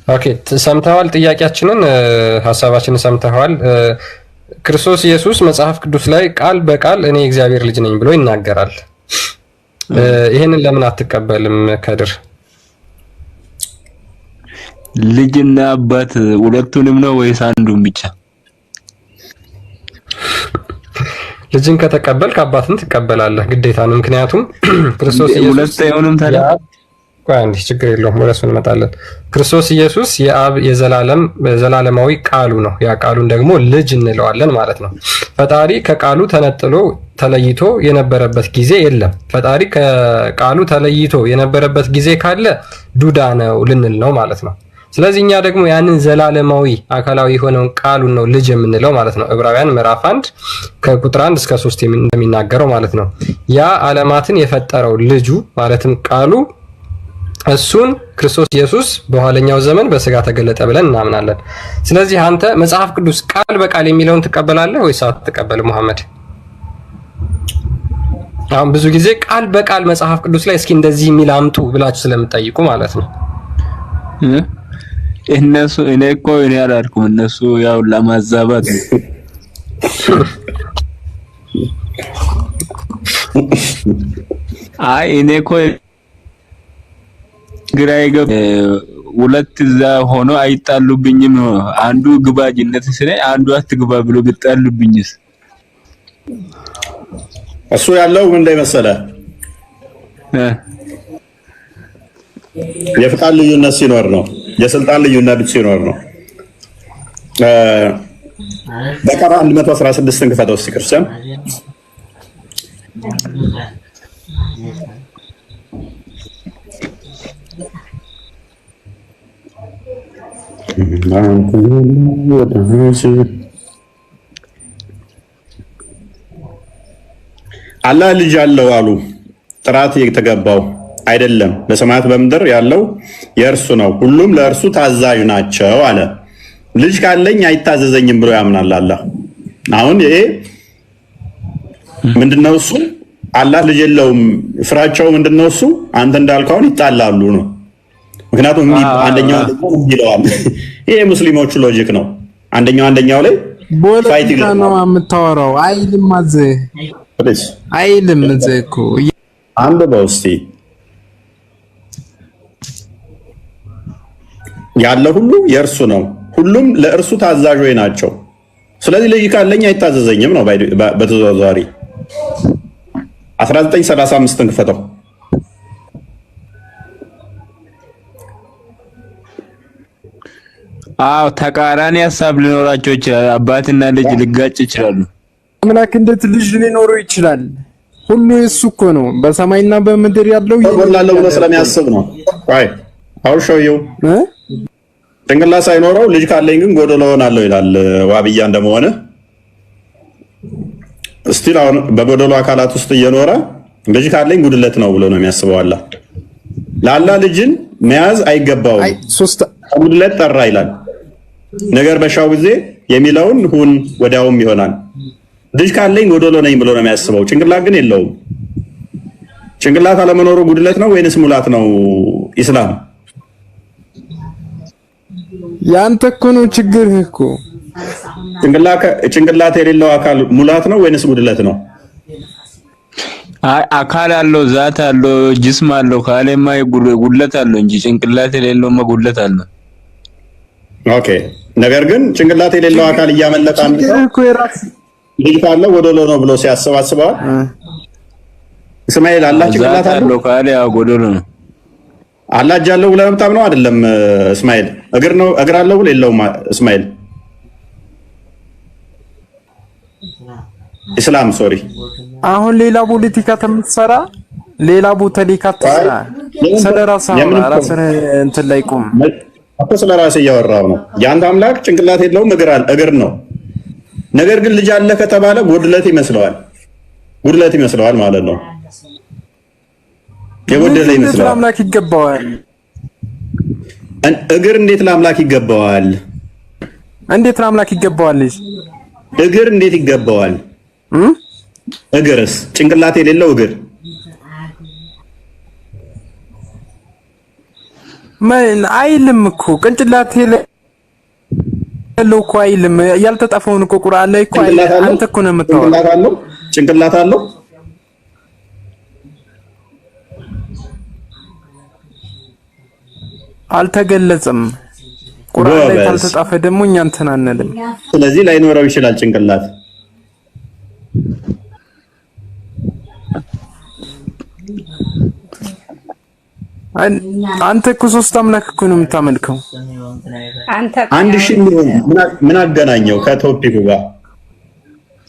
ኦኬ ሰምተዋል። ጥያቄያችንን ሀሳባችንን ሰምተዋል። ክርስቶስ ኢየሱስ መጽሐፍ ቅዱስ ላይ ቃል በቃል እኔ የእግዚአብሔር ልጅ ነኝ ብሎ ይናገራል። ይሄንን ለምን አትቀበልም ከድር? ልጅና አባት ሁለቱንም ነው ወይስ አንዱን ብቻ? ልጅን ከተቀበልክ አባትን ትቀበላለህ፣ ግዴታ ነው። ምክንያቱም ክርስቶስ ኢየሱስ ሁለቱንም ታዲያ አንዴ ችግር የለውም፣ ወደሱ እንመጣለን። ክርስቶስ ኢየሱስ የአብ የዘላለማዊ ቃሉ ነው። ያ ቃሉን ደግሞ ልጅ እንለዋለን ማለት ነው። ፈጣሪ ከቃሉ ተነጥሎ ተለይቶ የነበረበት ጊዜ የለም። ፈጣሪ ከቃሉ ተለይቶ የነበረበት ጊዜ ካለ ዱዳ ነው ልንል ነው ማለት ነው። ስለዚህ እኛ ደግሞ ያንን ዘላለማዊ አካላዊ የሆነውን ቃሉን ነው ልጅ የምንለው ማለት ነው። ዕብራውያን ምዕራፍ 1 ከቁጥር 1 እስከ 3 እንደሚናገረው ማለት ነው። ያ ዓለማትን የፈጠረው ልጁ ማለትም ቃሉ እሱን ክርስቶስ ኢየሱስ በኋለኛው ዘመን በስጋ ተገለጠ ብለን እናምናለን። ስለዚህ አንተ መጽሐፍ ቅዱስ ቃል በቃል የሚለውን ትቀበላለህ ወይስ አትቀበልም? መሐመድ አሁን ብዙ ጊዜ ቃል በቃል መጽሐፍ ቅዱስ ላይ እስኪ እንደዚህ የሚል አምጡ ብላችሁ ስለምትጠይቁ ማለት ነው። እነሱ እኔ አላልኩም፣ እነሱ ያው ለማዛባት አይ እኔ እኮ ግራ ይገብ ሁለት እዛ ሆኖ አይጣሉብኝም። አንዱ ግባጅነት ስለ አንዱ አትግባ ብሎ ቢጣሉብኝስ? እሱ ያለው ምን ላይ መሰለህ? የፍቃድ ልዩነት ሲኖር ነው፣ የስልጣን ልዩነት ሲኖር ነው። በቀራ 116ን ክፈተው እስቲ ክርስቲያን አላህ ልጅ አለው አሉ። ጥራት የተገባው አይደለም። በሰማያት በምድር ያለው የእርሱ ነው፣ ሁሉም ለእርሱ ታዛዥ ናቸው አለ። ልጅ ካለኝ አይታዘዘኝም ብሎ ያምናል አላህ። አሁን ይሄ ምንድነው? እሱ አላህ ልጅ የለውም። ፍራቸው ምንድነው? እሱ አንተ እንዳልከው አሁን ይጣላሉ ነው። ምክንያቱም አንደኛው ይለዋል። ይሄ ሙስሊሞቹ ሎጂክ ነው። አንደኛው ላይ ፋይት ነው የምታወራው። አይልም አዘ አይልም እኮ አንድ በውስቲ ያለ ሁሉ የእርሱ ነው፣ ሁሉም ለእርሱ ታዛዦች ናቸው። ስለዚህ ልጅ ካለኝ አይታዘዘኝም ነው በተዘዋዋሪ 1935 እንክፈተው። አዎ ተቃራኒ ሀሳብ ሊኖራቸው ይችላል። አባትና ልጅ ሊጋጭ ይችላሉ። አምላክ እንዴት ልጅ ሊኖረው ይችላል? ሁሉ እሱ እኮ ነው። በሰማይና በምድር ያለው ይጎላል ብሎ ስለሚያስብ ነው። አይ አውሻው ጭንቅላት ሳይኖረው ልጅ ካለኝ ግን ጎደሎ ሆናለሁ ይላል። ዋብያ እንደመሆነ እስቲል አሁን በጎደሎ አካላት ውስጥ እየኖረ ልጅ ካለኝ ጉድለት ነው ብሎ ነው የሚያስበው። አላህ ልጅን መያዝ አይገባውም። ከጉድለት ጠራ ይላል። ነገር በሻው ጊዜ የሚለውን ሁን ወዲያውም ይሆናል። ልጅ ካለኝ ጎዶሎ ነኝ ብሎ ነው የሚያስበው። ጭንቅላት ግን የለውም። ጭንቅላት አለመኖሩ ጉድለት ነው ወይንስ ሙላት ነው? ኢስላም ያንተ እኮ ነው ችግርህ እኮ። ጭንቅላት የሌለው አካል ሙላት ነው ወይንስ ጉድለት ነው? አካል አለው፣ ዛት አለው፣ ጅስም አለው ካለማ ጉድለት አለው እንጂ ጭንቅላት የሌለውማ ጉድለት አለው። ኦኬ። ነገር ግን ጭንቅላት የሌለው አካል እያመለጠ አንድ ሰው ልጅ ካለው ጎዶሎ ነው ብሎ ሲያስብ አስበዋል? እስማኤል አላህ ጭንቅላት አለው ካለ ያው ጎዶሎ ነው። አላህ እጅ አለው ብለህ በጣም ነው አይደለም? እስማኤል እግር አለው ብለህ የለውም? እስማኤል ኢስላም ሶሪ አሁን ሌላ ፖለቲካ ተምትሰራ ሌላ ቦታ ሊካተራ ስለራስህ እንትን ላይ ቁም እኮ ስለራስህ እያወራሁ ነው። የአንተ አምላክ ጭንቅላት የለውም እግር ነው። ነገር ግን ልጅ አለ ከተባለ ጉድለት ይመስለዋል ማለት ነው። የጎደለ ይመስለዋል። ለአምላክ ይገባዋል። እግር እንዴት ለአምላክ ይገባዋል? እንዴት ለአምላክ ይገባዋል? እግር እንዴት ይገባዋል? እግርስ ጭንቅላት የሌለው እግር ምን አይልም እኮ ቅንጭላት የሌለው እኮ አይልም። ያልተጣፈውን እኮ ቁርአን ላይ እኮ አንተ እኮ ነው የምታወራው። ጭንቅላት አለው አልተገለጸም። ቁርአን ላይ ካልተጣፈ ደግሞ እኛ እንትን አንልም። ስለዚህ ላይኖረው ይችላል ጭንቅላት። አንተ እኮ ሶስት አምላክ እኮ ነው የምታመልከው። አንድ ሺህ ምን አገናኘው ከቶፒኩ ጋር?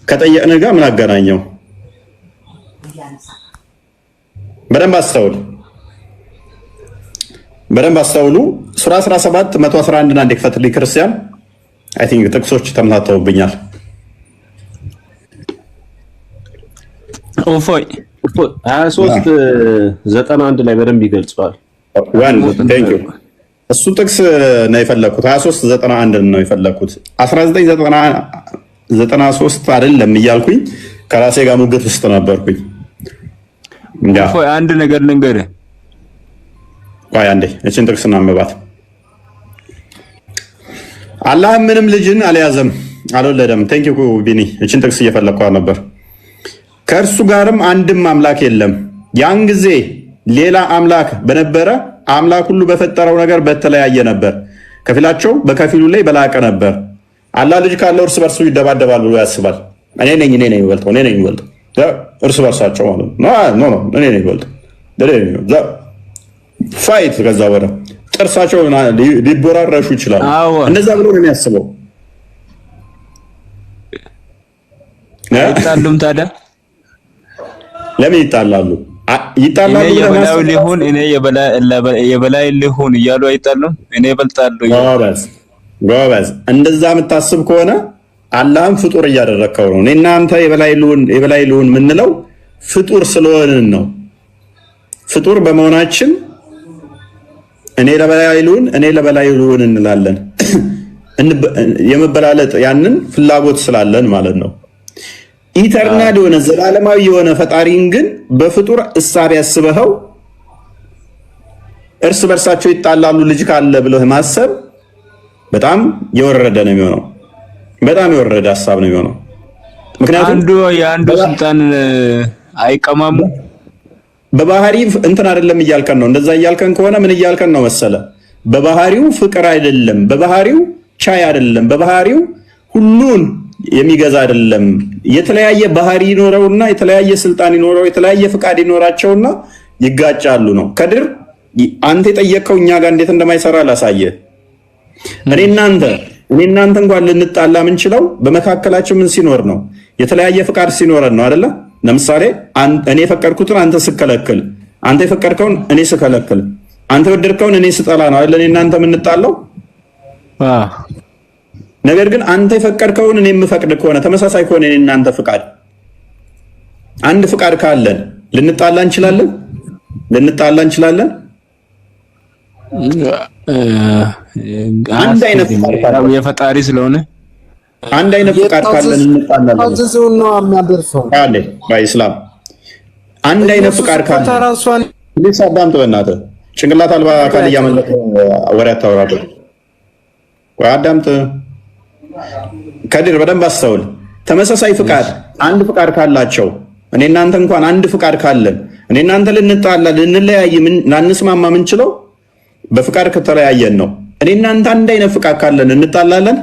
ከጠየቅን ጋር ምን አገናኘው? በደንብ አስተውሉ። ሱራ 17 111 እና እንደከፈትልኝ ክርስቲያን አይ ቲንክ ጥቅሶች ተምታተውብኛል። ኦፎይ 23:91 ላይ በደንብ ይገልጸዋል። እሱ ጥቅስ ነው የፈለኩት። 23:91 ነው የፈለኩት። 1993 አይደለም እያልኩኝ ከራሴ ጋር ሙግት ውስጥ ነበርኩኝ። ኦፎይ አንድ ነገር ልንገርህ። ቆይ አንዴ እቺን ጥቅስ እናንብባት። አላህ ምንም ልጅን አልያዘም አልወለደም። ቴንክ ዩ ቢኒ። እቺን ጥቅስ እየፈለኳት ነበር። ከእርሱ ጋርም አንድም አምላክ የለም። ያን ጊዜ ሌላ አምላክ በነበረ አምላክ ሁሉ በፈጠረው ነገር በተለያየ ነበር። ከፊላቸው በከፊሉ ላይ በላቀ ነበር። አላህ ልጅ ካለው እርስ በርሱ ይደባደባል ብሎ ያስባል። እኔ ነኝ የሚበልጠው እርስ በርሳቸው ማለት ነው። እኔ ነኝ የሚበልጠው ፋይት። ከዛ ወደ ጥርሳቸው ሊቦራረሹ ይችላሉ። እንደዛ ብሎ ነው የሚያስበው። አይጣሉም ታዲያ? ለምን ይጣላሉ? ይጣላሉ የበላዩ ሊሆን እኔ የበላይ ሊሆን እያሉ አይጣሉም? እኔ እበልጣለሁ። ጎበዝ። እንደዛ የምታስብ ከሆነ አላህም ፍጡር እያደረከው ነው። እኔና አንተ የበላይ ልሁን የምንለው ፍጡር ስለሆንን ነው። ፍጡር በመሆናችን እኔ ለበላይ ልሁን እንላለን። የመበላለጥ ያንን ፍላጎት ስላለን ማለት ነው። ኢተርናል የሆነ ዘላለማዊ የሆነ ፈጣሪን ግን በፍጡር እሳቤ ያስበኸው እርስ በርሳቸው ይጣላሉ ልጅ ካለ ብለህ ማሰብ በጣም የወረደ ነው የሚሆነው። በጣም የወረደ ሐሳብ ነው የሚሆነው። ምክንያቱም የአንዱ ስልጣን አይቀማሙ በባህሪ እንትን አይደለም እያልከን ነው። እንደዛ እያልከን ከሆነ ምን እያልከን ነው መሰለ? በባህሪው ፍቅር አይደለም፣ በባህሪው ቻይ አይደለም፣ በባህሪው ሁሉን የሚገዛ አይደለም። የተለያየ ባህሪ ይኖረውና የተለያየ ስልጣን ይኖረው የተለያየ ፍቃድ ይኖራቸውና ይጋጫሉ ነው። ከድር አንተ የጠየቀው እኛ ጋር እንዴት እንደማይሰራ ላሳየ። እኔ እናንተ እንኳን ልንጣላ የምንችለው በመካከላችን ምን ሲኖር ነው? የተለያየ ፍቃድ ሲኖረን ነው አይደለ? ለምሳሌ እኔ የፈቀድኩትን አንተ ስከለክል፣ አንተ የፈቀድከውን እኔ ስከለክል፣ አንተ የወደድከውን እኔ ስጠላ ነው አይደለ? እኔ እናንተ የምንጣለው። ነገር ግን አንተ የፈቀድከውን እኔ የምፈቅድ ከሆነ ተመሳሳይ ከሆነ እኔ እናንተ ፍቃድ አንድ ፍቃድ ካለን ልንጣላ እንችላለን። አንድ አይነት የፈጣሪ ስለሆነ አንድ አይነት ፍቃድ ካለን እንጣላለን። ታዘዘው ነው የሚያደርሰው አለ በኢስላም አንድ አይነት ፍቃድ ካለን ተራሷን ሊሳዳም ተበናተ ጭንቅላት አልባ አካል እያመለጠ ወሬ አታወራበት። ወይ አዳምጥ ከድር በደንብ አስተውል። ተመሳሳይ ፍቃድ አንድ ፍቃድ ካላቸው እኔ እናንተ እንኳን አንድ ፍቃድ ካለን እኔ እናንተ ልንጣላ ልንለያይ ላንስማማ ምንችለው በፍቃድ ከተለያየን ነው። እኔ እናንተ አንድ አይነት ፍቃድ ካለን እንጣላለን።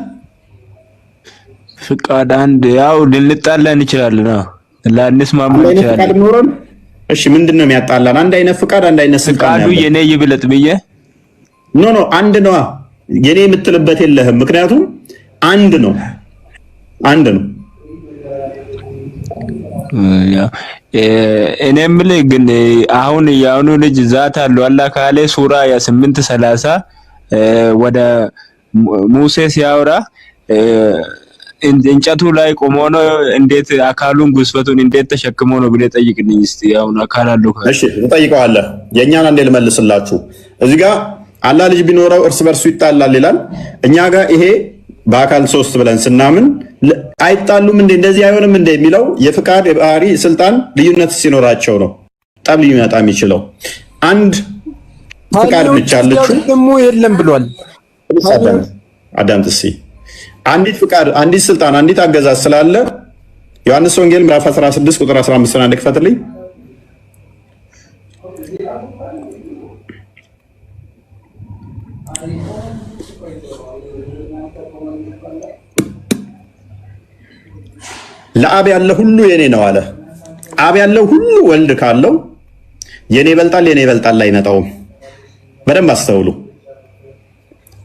ፍቃድ አንድ ያው ልንጣላ እንችላለን። ላንስማማ እንችላለን። ፍቃድ ኖረን እሺ ምንድነው የሚያጣላን? አንድ አይነት ፍቃድ አንድ አይነት ስልጣን ፍቃዱ የኔ ይብለጥ ብዬ ኖ አንድ ነው። የኔ የምትልበት የለህም። ምክንያቱም አንድ ነው። እኔ የምልህ ግን አሁን ያውኑ ልጅ ዛት አለው አላህ ካለ ሱራ 8:30 ወደ ሙሴ ሲያወራ እንጨቱ ላይ ቆሞ ነው እንዴት አካሉን ጉስበቱን እንዴት ተሸክሞ ነው ብለህ ጠይቅልኝ እስቲ። አሁን አካል አለው እሺ ትጠይቀዋለህ። የኛን አንዴ ልመልስላችሁ። እዚህ ጋር አላህ ልጅ ቢኖረው እርስ በርሱ ይጣላል ይላል። እኛ ጋር ይሄ በአካል ሶስት ብለን ስናምን አይጣሉም እንዴ እንደዚህ አይሆንም እንዴ የሚለው የፍቃድ የባህሪ ስልጣን ልዩነት ሲኖራቸው ነው ጠብ ሊመጣ የሚችለው። አንድ ፍቃድ ብቻ አለችው ደግሞ የለም ብሏል። አዳምጥ እስኪ አንዲት ፍቃድ አንዲት ስልጣን አንዲት አገዛዝ ስላለ ዮሐንስ ወንጌል ምዕራፍ 16 ቁጥር 15 አንድ ክፈትልኝ። ለአብ ያለ ሁሉ የኔ ነው አለ። አብ ያለው ሁሉ ወልድ ካለው የኔ ይበልጣል አይመጣውም። በደንብ አስተውሉ።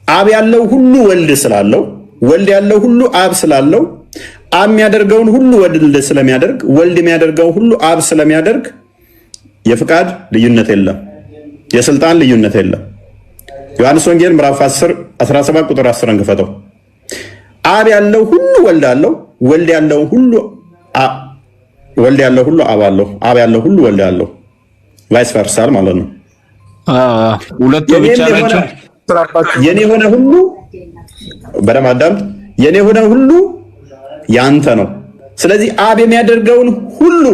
አብ ያለው ሁሉ ወልድ ስላለው ወልድ ያለው ሁሉ አብ ስላለው አብ የሚያደርገውን ሁሉ ወልድ ስለሚያደርግ ወልድ የሚያደርገውን ሁሉ አብ ስለሚያደርግ የፍቃድ ልዩነት የለም፣ የስልጣን ልዩነት የለም። ዮሐንስ ወንጌል ምዕራፍ 10 17 ቁጥር 10 እንክፈተው። አብ ያለው ሁሉ ወልድ አለው፣ ወልድ ያለው ሁሉ አብ አለው፣ አብ ያለው ሁሉ ወልድ አለው። ቫይስ ቨርሳል ማለት ነው። ሁለቱ ብቻ ናቸው። የኔ ሆነ ሁሉ በደም አዳም የኔ ሆነ ሁሉ ያንተ ነው። ስለዚህ አብ የሚያደርገውን ሁሉ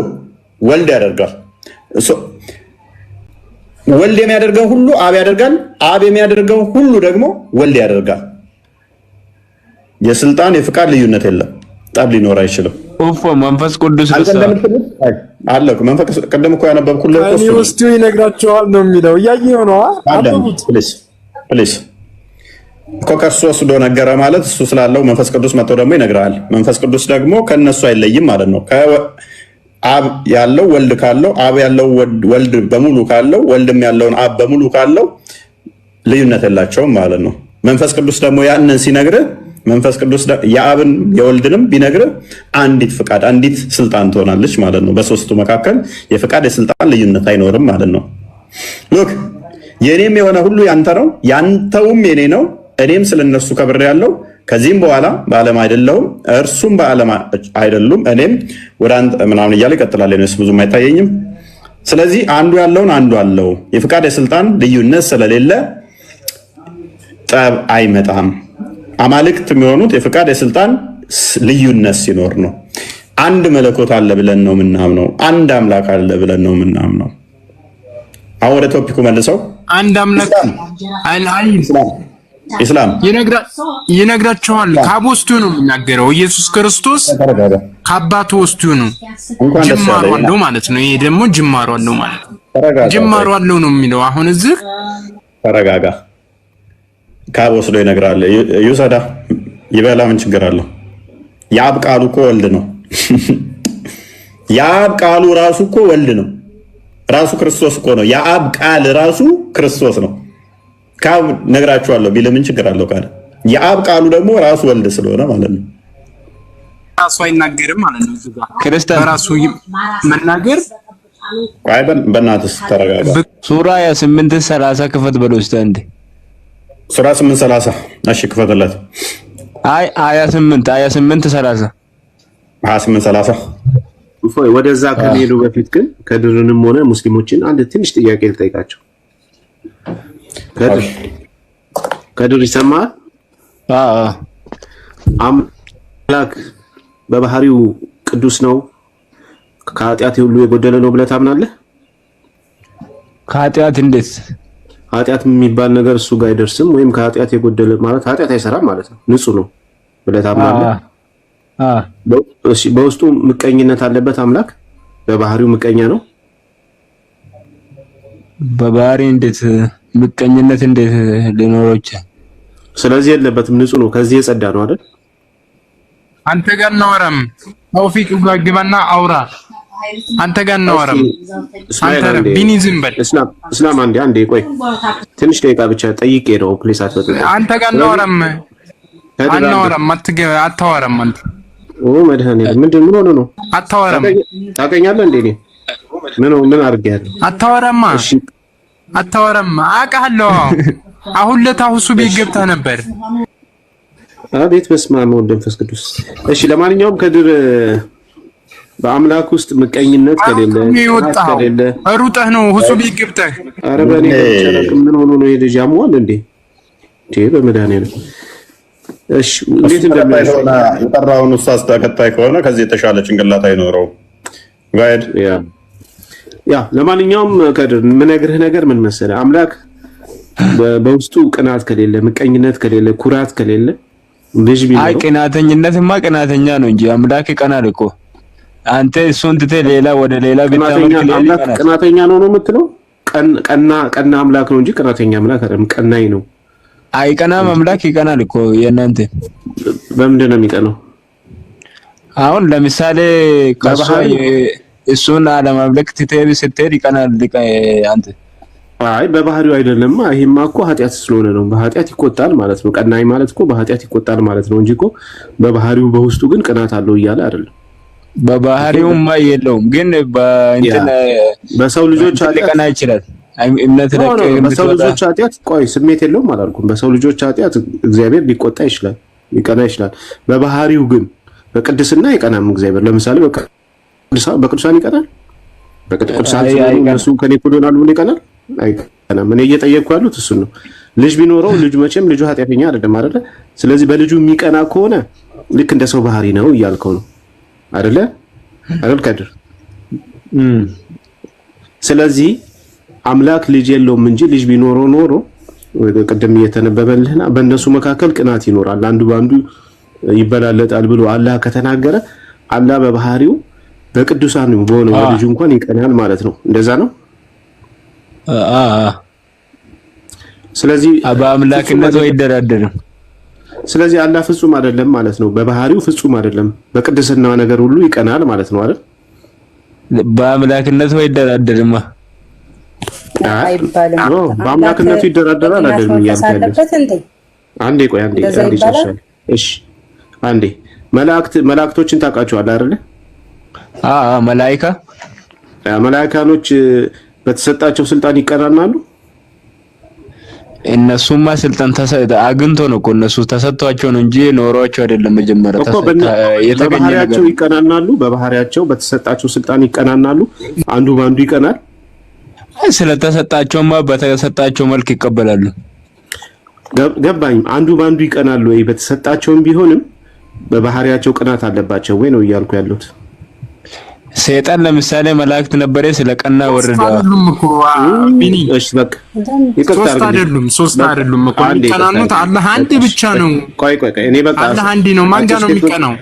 ወልድ ያደርጋል። ወልድ የሚያደርገው ሁሉ አብ ያደርጋል። አብ የሚያደርገው ሁሉ ደግሞ ወልድ ያደርጋል። የስልጣን የፍቃድ ልዩነት የለም። ጠብ ሊኖር አይችልም። ኦፎ መንፈስ ቅዱስ አለ። መንፈስ ቅድም እኮ ያነበብኩልህ እኮ እሱ ውስጥ ይነግራቸዋል ነው የሚለው። እያየኸው ነው አለቡት ፕሊዝ እኮ ከእሱ ወስዶ ነገረ ማለት እሱ ስላለው መንፈስ ቅዱስ መጥቶ ደግሞ ይነግራል። መንፈስ ቅዱስ ደግሞ ከነሱ አይለይም ማለት ነው። አብ ያለው ወልድ ካለው አብ ያለው ወልድ በሙሉ ካለው ወልድም ያለውን አብ በሙሉ ካለው ልዩነት የላቸውም ማለት ነው። መንፈስ ቅዱስ ደግሞ ያንን ሲነግርህ መንፈስ ቅዱስ የአብን የወልድንም ቢነግርህ አንዲት ፍቃድ አንዲት ስልጣን ትሆናለች ማለት ነው። በሶስቱ መካከል የፍቃድ የስልጣን ልዩነት አይኖርም ማለት ነው። ሉክ የኔም የሆነ ሁሉ ያንተ ነው፣ ያንተውም የኔ ነው፣ እኔም ስለነሱ ከብሬ ያለው ከዚህም በኋላ በዓለም አይደለሁም እርሱም በዓለም አይደሉም እኔም ወደ አንተ ምናምን እያለ ይቀጥላል። እኔስ ብዙም አይታየኝም። ስለዚህ አንዱ ያለውን አንዱ አለው። የፍቃድ የስልጣን ልዩነት ስለሌለ ጠብ አይመጣም። አማልክት የሚሆኑት የፍቃድ የስልጣን ልዩነት ሲኖር ነው። አንድ መለኮት አለ ብለን ነው የምናምነው። አንድ አምላክ አለ ብለን ነው የምናምነው። አሁን ወደ ቶፒኩ መልሰው አንድ አምላክ ኢስላም ይነግራቸዋል። ከአብ ወስዶ ነው የሚናገረው። ኢየሱስ ክርስቶስ ከአባቱ ወስዶ ነው። ጅማሮ አለው ማለት ነው። ይሄ ደግሞ ጅማሮ አለው ማለት ነው። ጅማሮ አለው ነው የሚለው። አሁን እዚህ ተረጋጋ። ከአብ ወስዶ ይነግራል። ይውሰዳ ይበላ፣ ምን ችግር አለው? የአብ ቃሉ እኮ ወልድ ነው። የአብ ቃሉ ራሱ እኮ ወልድ ነው። ራሱ ክርስቶስ እኮ ነው። የአብ ቃል ራሱ ክርስቶስ ነው። ከአብ ነግራችኋለሁ ቢል ምን ችግር አለው? ካለ የአብ ቃሉ ደግሞ ራሱ ወልድ ስለሆነ ማለት ነው። ራሱ አይናገርም ማለት ነው። እዚህ ጋር ክርስቲያን ራሱ መናገር አይ በእናትህ ተረጋጋ። ሱራ 8:30 ክፈት በለው እስቲ አንዴ። ሱራ 8:30 እሺ ክፈትለት። አይ 28:30 28:30 እፎይ። ወደዛ ከሚሄዱ በፊት ግን ከድርንም ሆነ ሙስሊሞችን አንድ ትንሽ ጥያቄ ልጠይቃቸው። ከድር ይሰማል? አምላክ በባህሪው ቅዱስ ነው፣ ከኃጢአት ሁሉ የጎደለ ነው ብለህ ታምናለህ? ከኃጢአት እንዴት? ኃጢአት የሚባል ነገር እሱ ጋር አይደርስም፣ ወይም ከኃጢአት የጎደለ ማለት ኃጢአት አይሰራም ማለት ነው፣ ንጹህ ነው ብለህ ታምናለህ? በውስጡ ምቀኝነት አለበት አምላክ? በባህሪው ምቀኛ ነው? በባህሪ እንዴት ምቀኝነት እንዴት ሊኖረው ይችላል? ስለዚህ የለበትም፣ ንጹህ ነው፣ ከዚህ የጸዳ ነው አይደል? አንተ ጋር እናወራም። ተውፊቅ ግባና አውራ። አንተ ጋር እናወራም። አንተ ቢኒ ዝም በል። እስላም አንዴ ቆይ፣ ትንሽ ደቂቃ ብቻ ጠይቄ ነው ፕሊስ። አንተ ጋር እናወራም። አታወራም አንተ። መድኃኒዓለም ምን ሆነ ነው? አታወራም። ታውቀኛለህ እንዴ? ምን አድርጌያለሁ? አታወራማ። አውቃለሁ። አሁን ለታሁሱ ቤት ገብተህ ነበር። አቤት በስመ አብ ወወልድ ወመንፈስ ቅዱስ። እሺ ለማንኛውም ከድር በአምላክ ውስጥ ምቀኝነት ከሌለ ሩጠህ ነው ሁሱ ቤት ገብተህ። ኧረ በእኔ ምን ሆኖ ነው የልጅ አሟል እንዴ? በመድኃኒዓለም እሺ እንዴት እንደሚያስፈልግ የጠራውን ኡስታዝ ተከታይ ከሆነ ከዚህ የተሻለ ጭንቅላት አይኖረውም። ጋይድ ያ ለማንኛውም ከድር የምነግርህ ነገር ምን መሰለህ፣ አምላክ በውስጡ ቅናት ከሌለ፣ ምቀኝነት ከሌለ፣ ኩራት ከሌለ ልጅ ቢኖር አይ ቅናተኝነትማ ቅናተኛ ነው እንጂ አምላክ ይቀናል እኮ። አንተ እሱን ትተህ ሌላ ወደ ሌላ ቢታመልክ አምላክ ቅናተኛ ነው የምትለው? ቀና አምላክ ነው እንጂ ቅናተኛ አምላክ አይደለም። ቀናይ ነው። አይቀናም አምላክ ይቀናል እኮ። የእናንተ በምንድን ነው የሚቀናው? አሁን ለምሳሌ እሱን አለማምለክ ትተህ ስትሄድ ይቀናል አንተ። አይ በባህሪው አይደለም። ይሄማ እኮ ኃጢአት ስለሆነ ነው። በኃጢአት ይቆጣል ማለት ነው። ቀናይ ማለት እኮ በኃጢአት ይቆጣል ማለት ነው እንጂ እኮ በባህሪው በውስጡ ግን ቅናት አለው እያለ አይደለም። በባህሪውማ የለውም ግን በሰው ልጆች ሊቀና ይችላል። እምነት በሰው ልጆች ኃጢአት ቆይ ስሜት የለውም አላልኩም። በሰው ልጆች ኃጢአት እግዚአብሔር ሊቆጣ ይችላል፣ ሊቀና ይችላል። በባህሪው ግን በቅድስና ይቀናም እግዚአብሔር። ለምሳሌ በቅዱሳን ይቀናል። በቅዱሳን እነሱ ከኔ እኩል ይሆናሉ ብሎ ይቀናል? አይቀናም። እኔ እየጠየቅኩ ያሉት እሱን ነው። ልጅ ቢኖረው ልጅ መቼም ልጁ ኃጢአተኛ አይደለም አይደለ? ስለዚህ በልጁ የሚቀና ከሆነ ልክ እንደ ሰው ባህሪ ነው እያልከው ነው አይደለ? አይደል ከድር? ስለዚህ አምላክ ልጅ የለውም እንጂ ልጅ ቢኖረው ኖሮ ቅድም እየተነበበልህና በእነሱ መካከል ቅናት ይኖራል፣ አንዱ በአንዱ ይበላለጣል ብሎ አላህ ከተናገረ አላህ በባህሪው በቅዱሳን በሆነው በልጁ እንኳን ይቀናል ማለት ነው። እንደዛ ነው። ስለዚህ በአምላክነቱ አይደራደርም። ስለዚህ አላህ ፍጹም አይደለም ማለት ነው። በባህሪው ፍጹም አይደለም፣ በቅድስና ነገር ሁሉ ይቀናል ማለት ነው አይደል? በአምላክነቱ አይደራደርም። በአምላክነቱ ይደራደራል አይደለም እያልኩ አንዴ ቆይ አንዴ እሺ አንዴ መላእክቶችን ታውቃቸዋለህ አይደል? መላእክቶች በተሰጣቸው ስልጣን ይቀናናሉ። እነሱማ ስልጣን አግኝቶ ነው እኮ እነሱ ተሰጥቷቸው ነው እንጂ ኖሯቸው አይደለም። መጀመሪያ በባህሪያቸው ይቀናናሉ። በባህሪያቸው በተሰጣቸው ስልጣን ይቀናናሉ። አንዱ ባንዱ ይቀናል። ስለተሰጣቸውማ በተሰጣቸው መልክ ይቀበላሉ። ገባኝ። አንዱ ባንዱ ይቀናሉ ወይ? በተሰጣቸውም ቢሆንም በባህሪያቸው ቅናት አለባቸው ወይ ነው እያልኩ ያሉት። ሰይጣን ለምሳሌ መላእክት ነበረ ስለቀና ወረደ። እሺ በቃ ሶስት አይደሉም እኮ የሚቀናኑት አላህ አንድ ብቻ ነው። ቆይ እኔ በቃ አላህ አንድ ነው። ማን ጋር ነው የሚቀናው?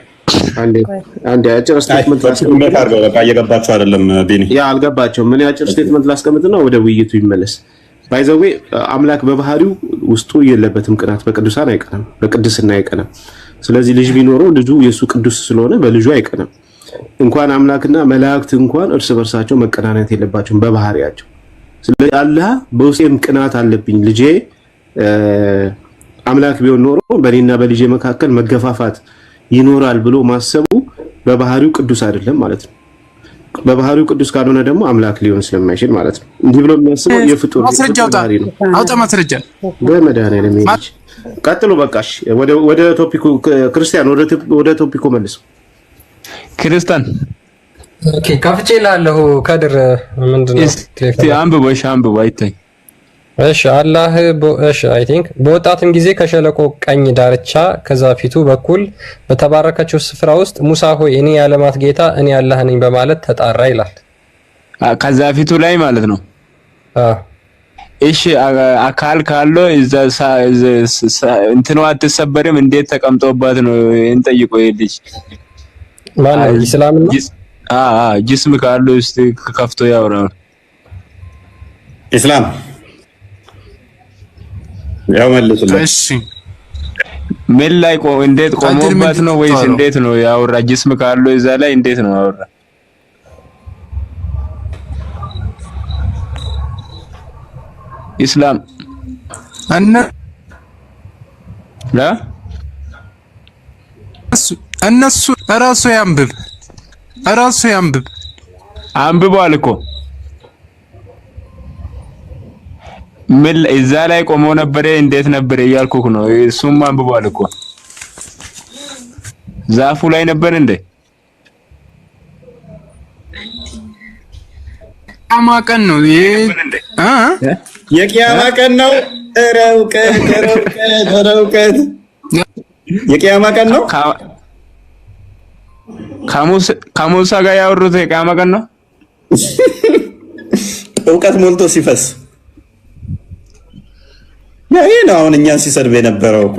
አንዴ አጭር ስቴትመንት ላስቀምጥ። በቃ እየገባቸው አይደለም ቢኒ። ያ አልገባቸውም። ምን አጭር ስቴትመንት ላስቀምጥና ወደ ውይይቱ ይመለስ። ባይዘዌ አምላክ በባህሪው ውስጡ የለበትም ቅናት። በቅዱሳን አይቀናም፣ በቅድስና አይቀናም። ስለዚህ ልጅ ቢኖረው ልጁ የሱ ቅዱስ ስለሆነ በልጁ አይቀናም። እንኳን አምላክና መላእክት እንኳን እርስ በርሳቸው መቀናናት የለባቸውም በባህሪያቸው። ስለዚህ አላህ በውስጤም ቅናት አለብኝ ልጄ አምላክ ቢሆን ኖሮ በእኔና በልጄ መካከል መገፋፋት ይኖራል ብሎ ማሰቡ በባህሪው ቅዱስ አይደለም ማለት ነው። በባህሪው ቅዱስ ካልሆነ ደግሞ አምላክ ሊሆን ስለማይችል ማለት ነው። እንዲህ ብሎ የሚያስበው የፍጡር ባህሪ ነው። አውጣ ማስረጃ በመድኃኒዓለም ቀጥሉ። በቃሽ ወደ ቶፒኩ ክርስቲያን፣ ወደ ቶፒኩ መልሱ። ክርስቲያን ኦኬ፣ ከፍቼ ላለሁ ከድር ምንድነው? አንብቦ አይታይ እሺ አላህ እሺ አይ ቲንክ በወጣትም ጊዜ ከሸለቆ ቀኝ ዳርቻ ከዛፊቱ በኩል በተባረከችው ስፍራ ውስጥ ሙሳ ሆይ እኔ የዓለማት ጌታ እኔ አላህ ነኝ በማለት ተጣራ ይላል። ከዛፊቱ ላይ ማለት ነው። እሺ አካል ካለው እዛ እንትኑ አትሰበርም እንዴት ተቀምጦባት ነው እንጠይቆ ይልጅ ማን ነው ኢስላም ነው? ጅስም ካለው እስቲ ከፍቶ ያወራው ኢስላም ያው መልሱልኝ። እሺ ምን ላይ እንዴት ቆሞባት ነው ወይስ እንዴት ነው ያወራ? ጅስም ካለው እዛ ላይ እንዴት ነው ያወራ? ኢስላም እነሱ ራሱ ያንብብ አንብቧል እኮ ምን እዛ ላይ ቆሞ ነበር እንዴት ነበር እያልኩህ ነው። እሱም አንብቧል እኮ ዛፉ ላይ ነበር እንዴ? የቂያማ ቀን ነው የቂያማ ቀን ነው። ረውቀት የቂያማ ቀን ነው። ከሙሳ ጋር ያወሩት የቂያማ ቀን ነው። እውቀት ሞልቶ ሲፈስ ይሄ ነው አሁን እኛን ሲሰድብ የነበረው እኮ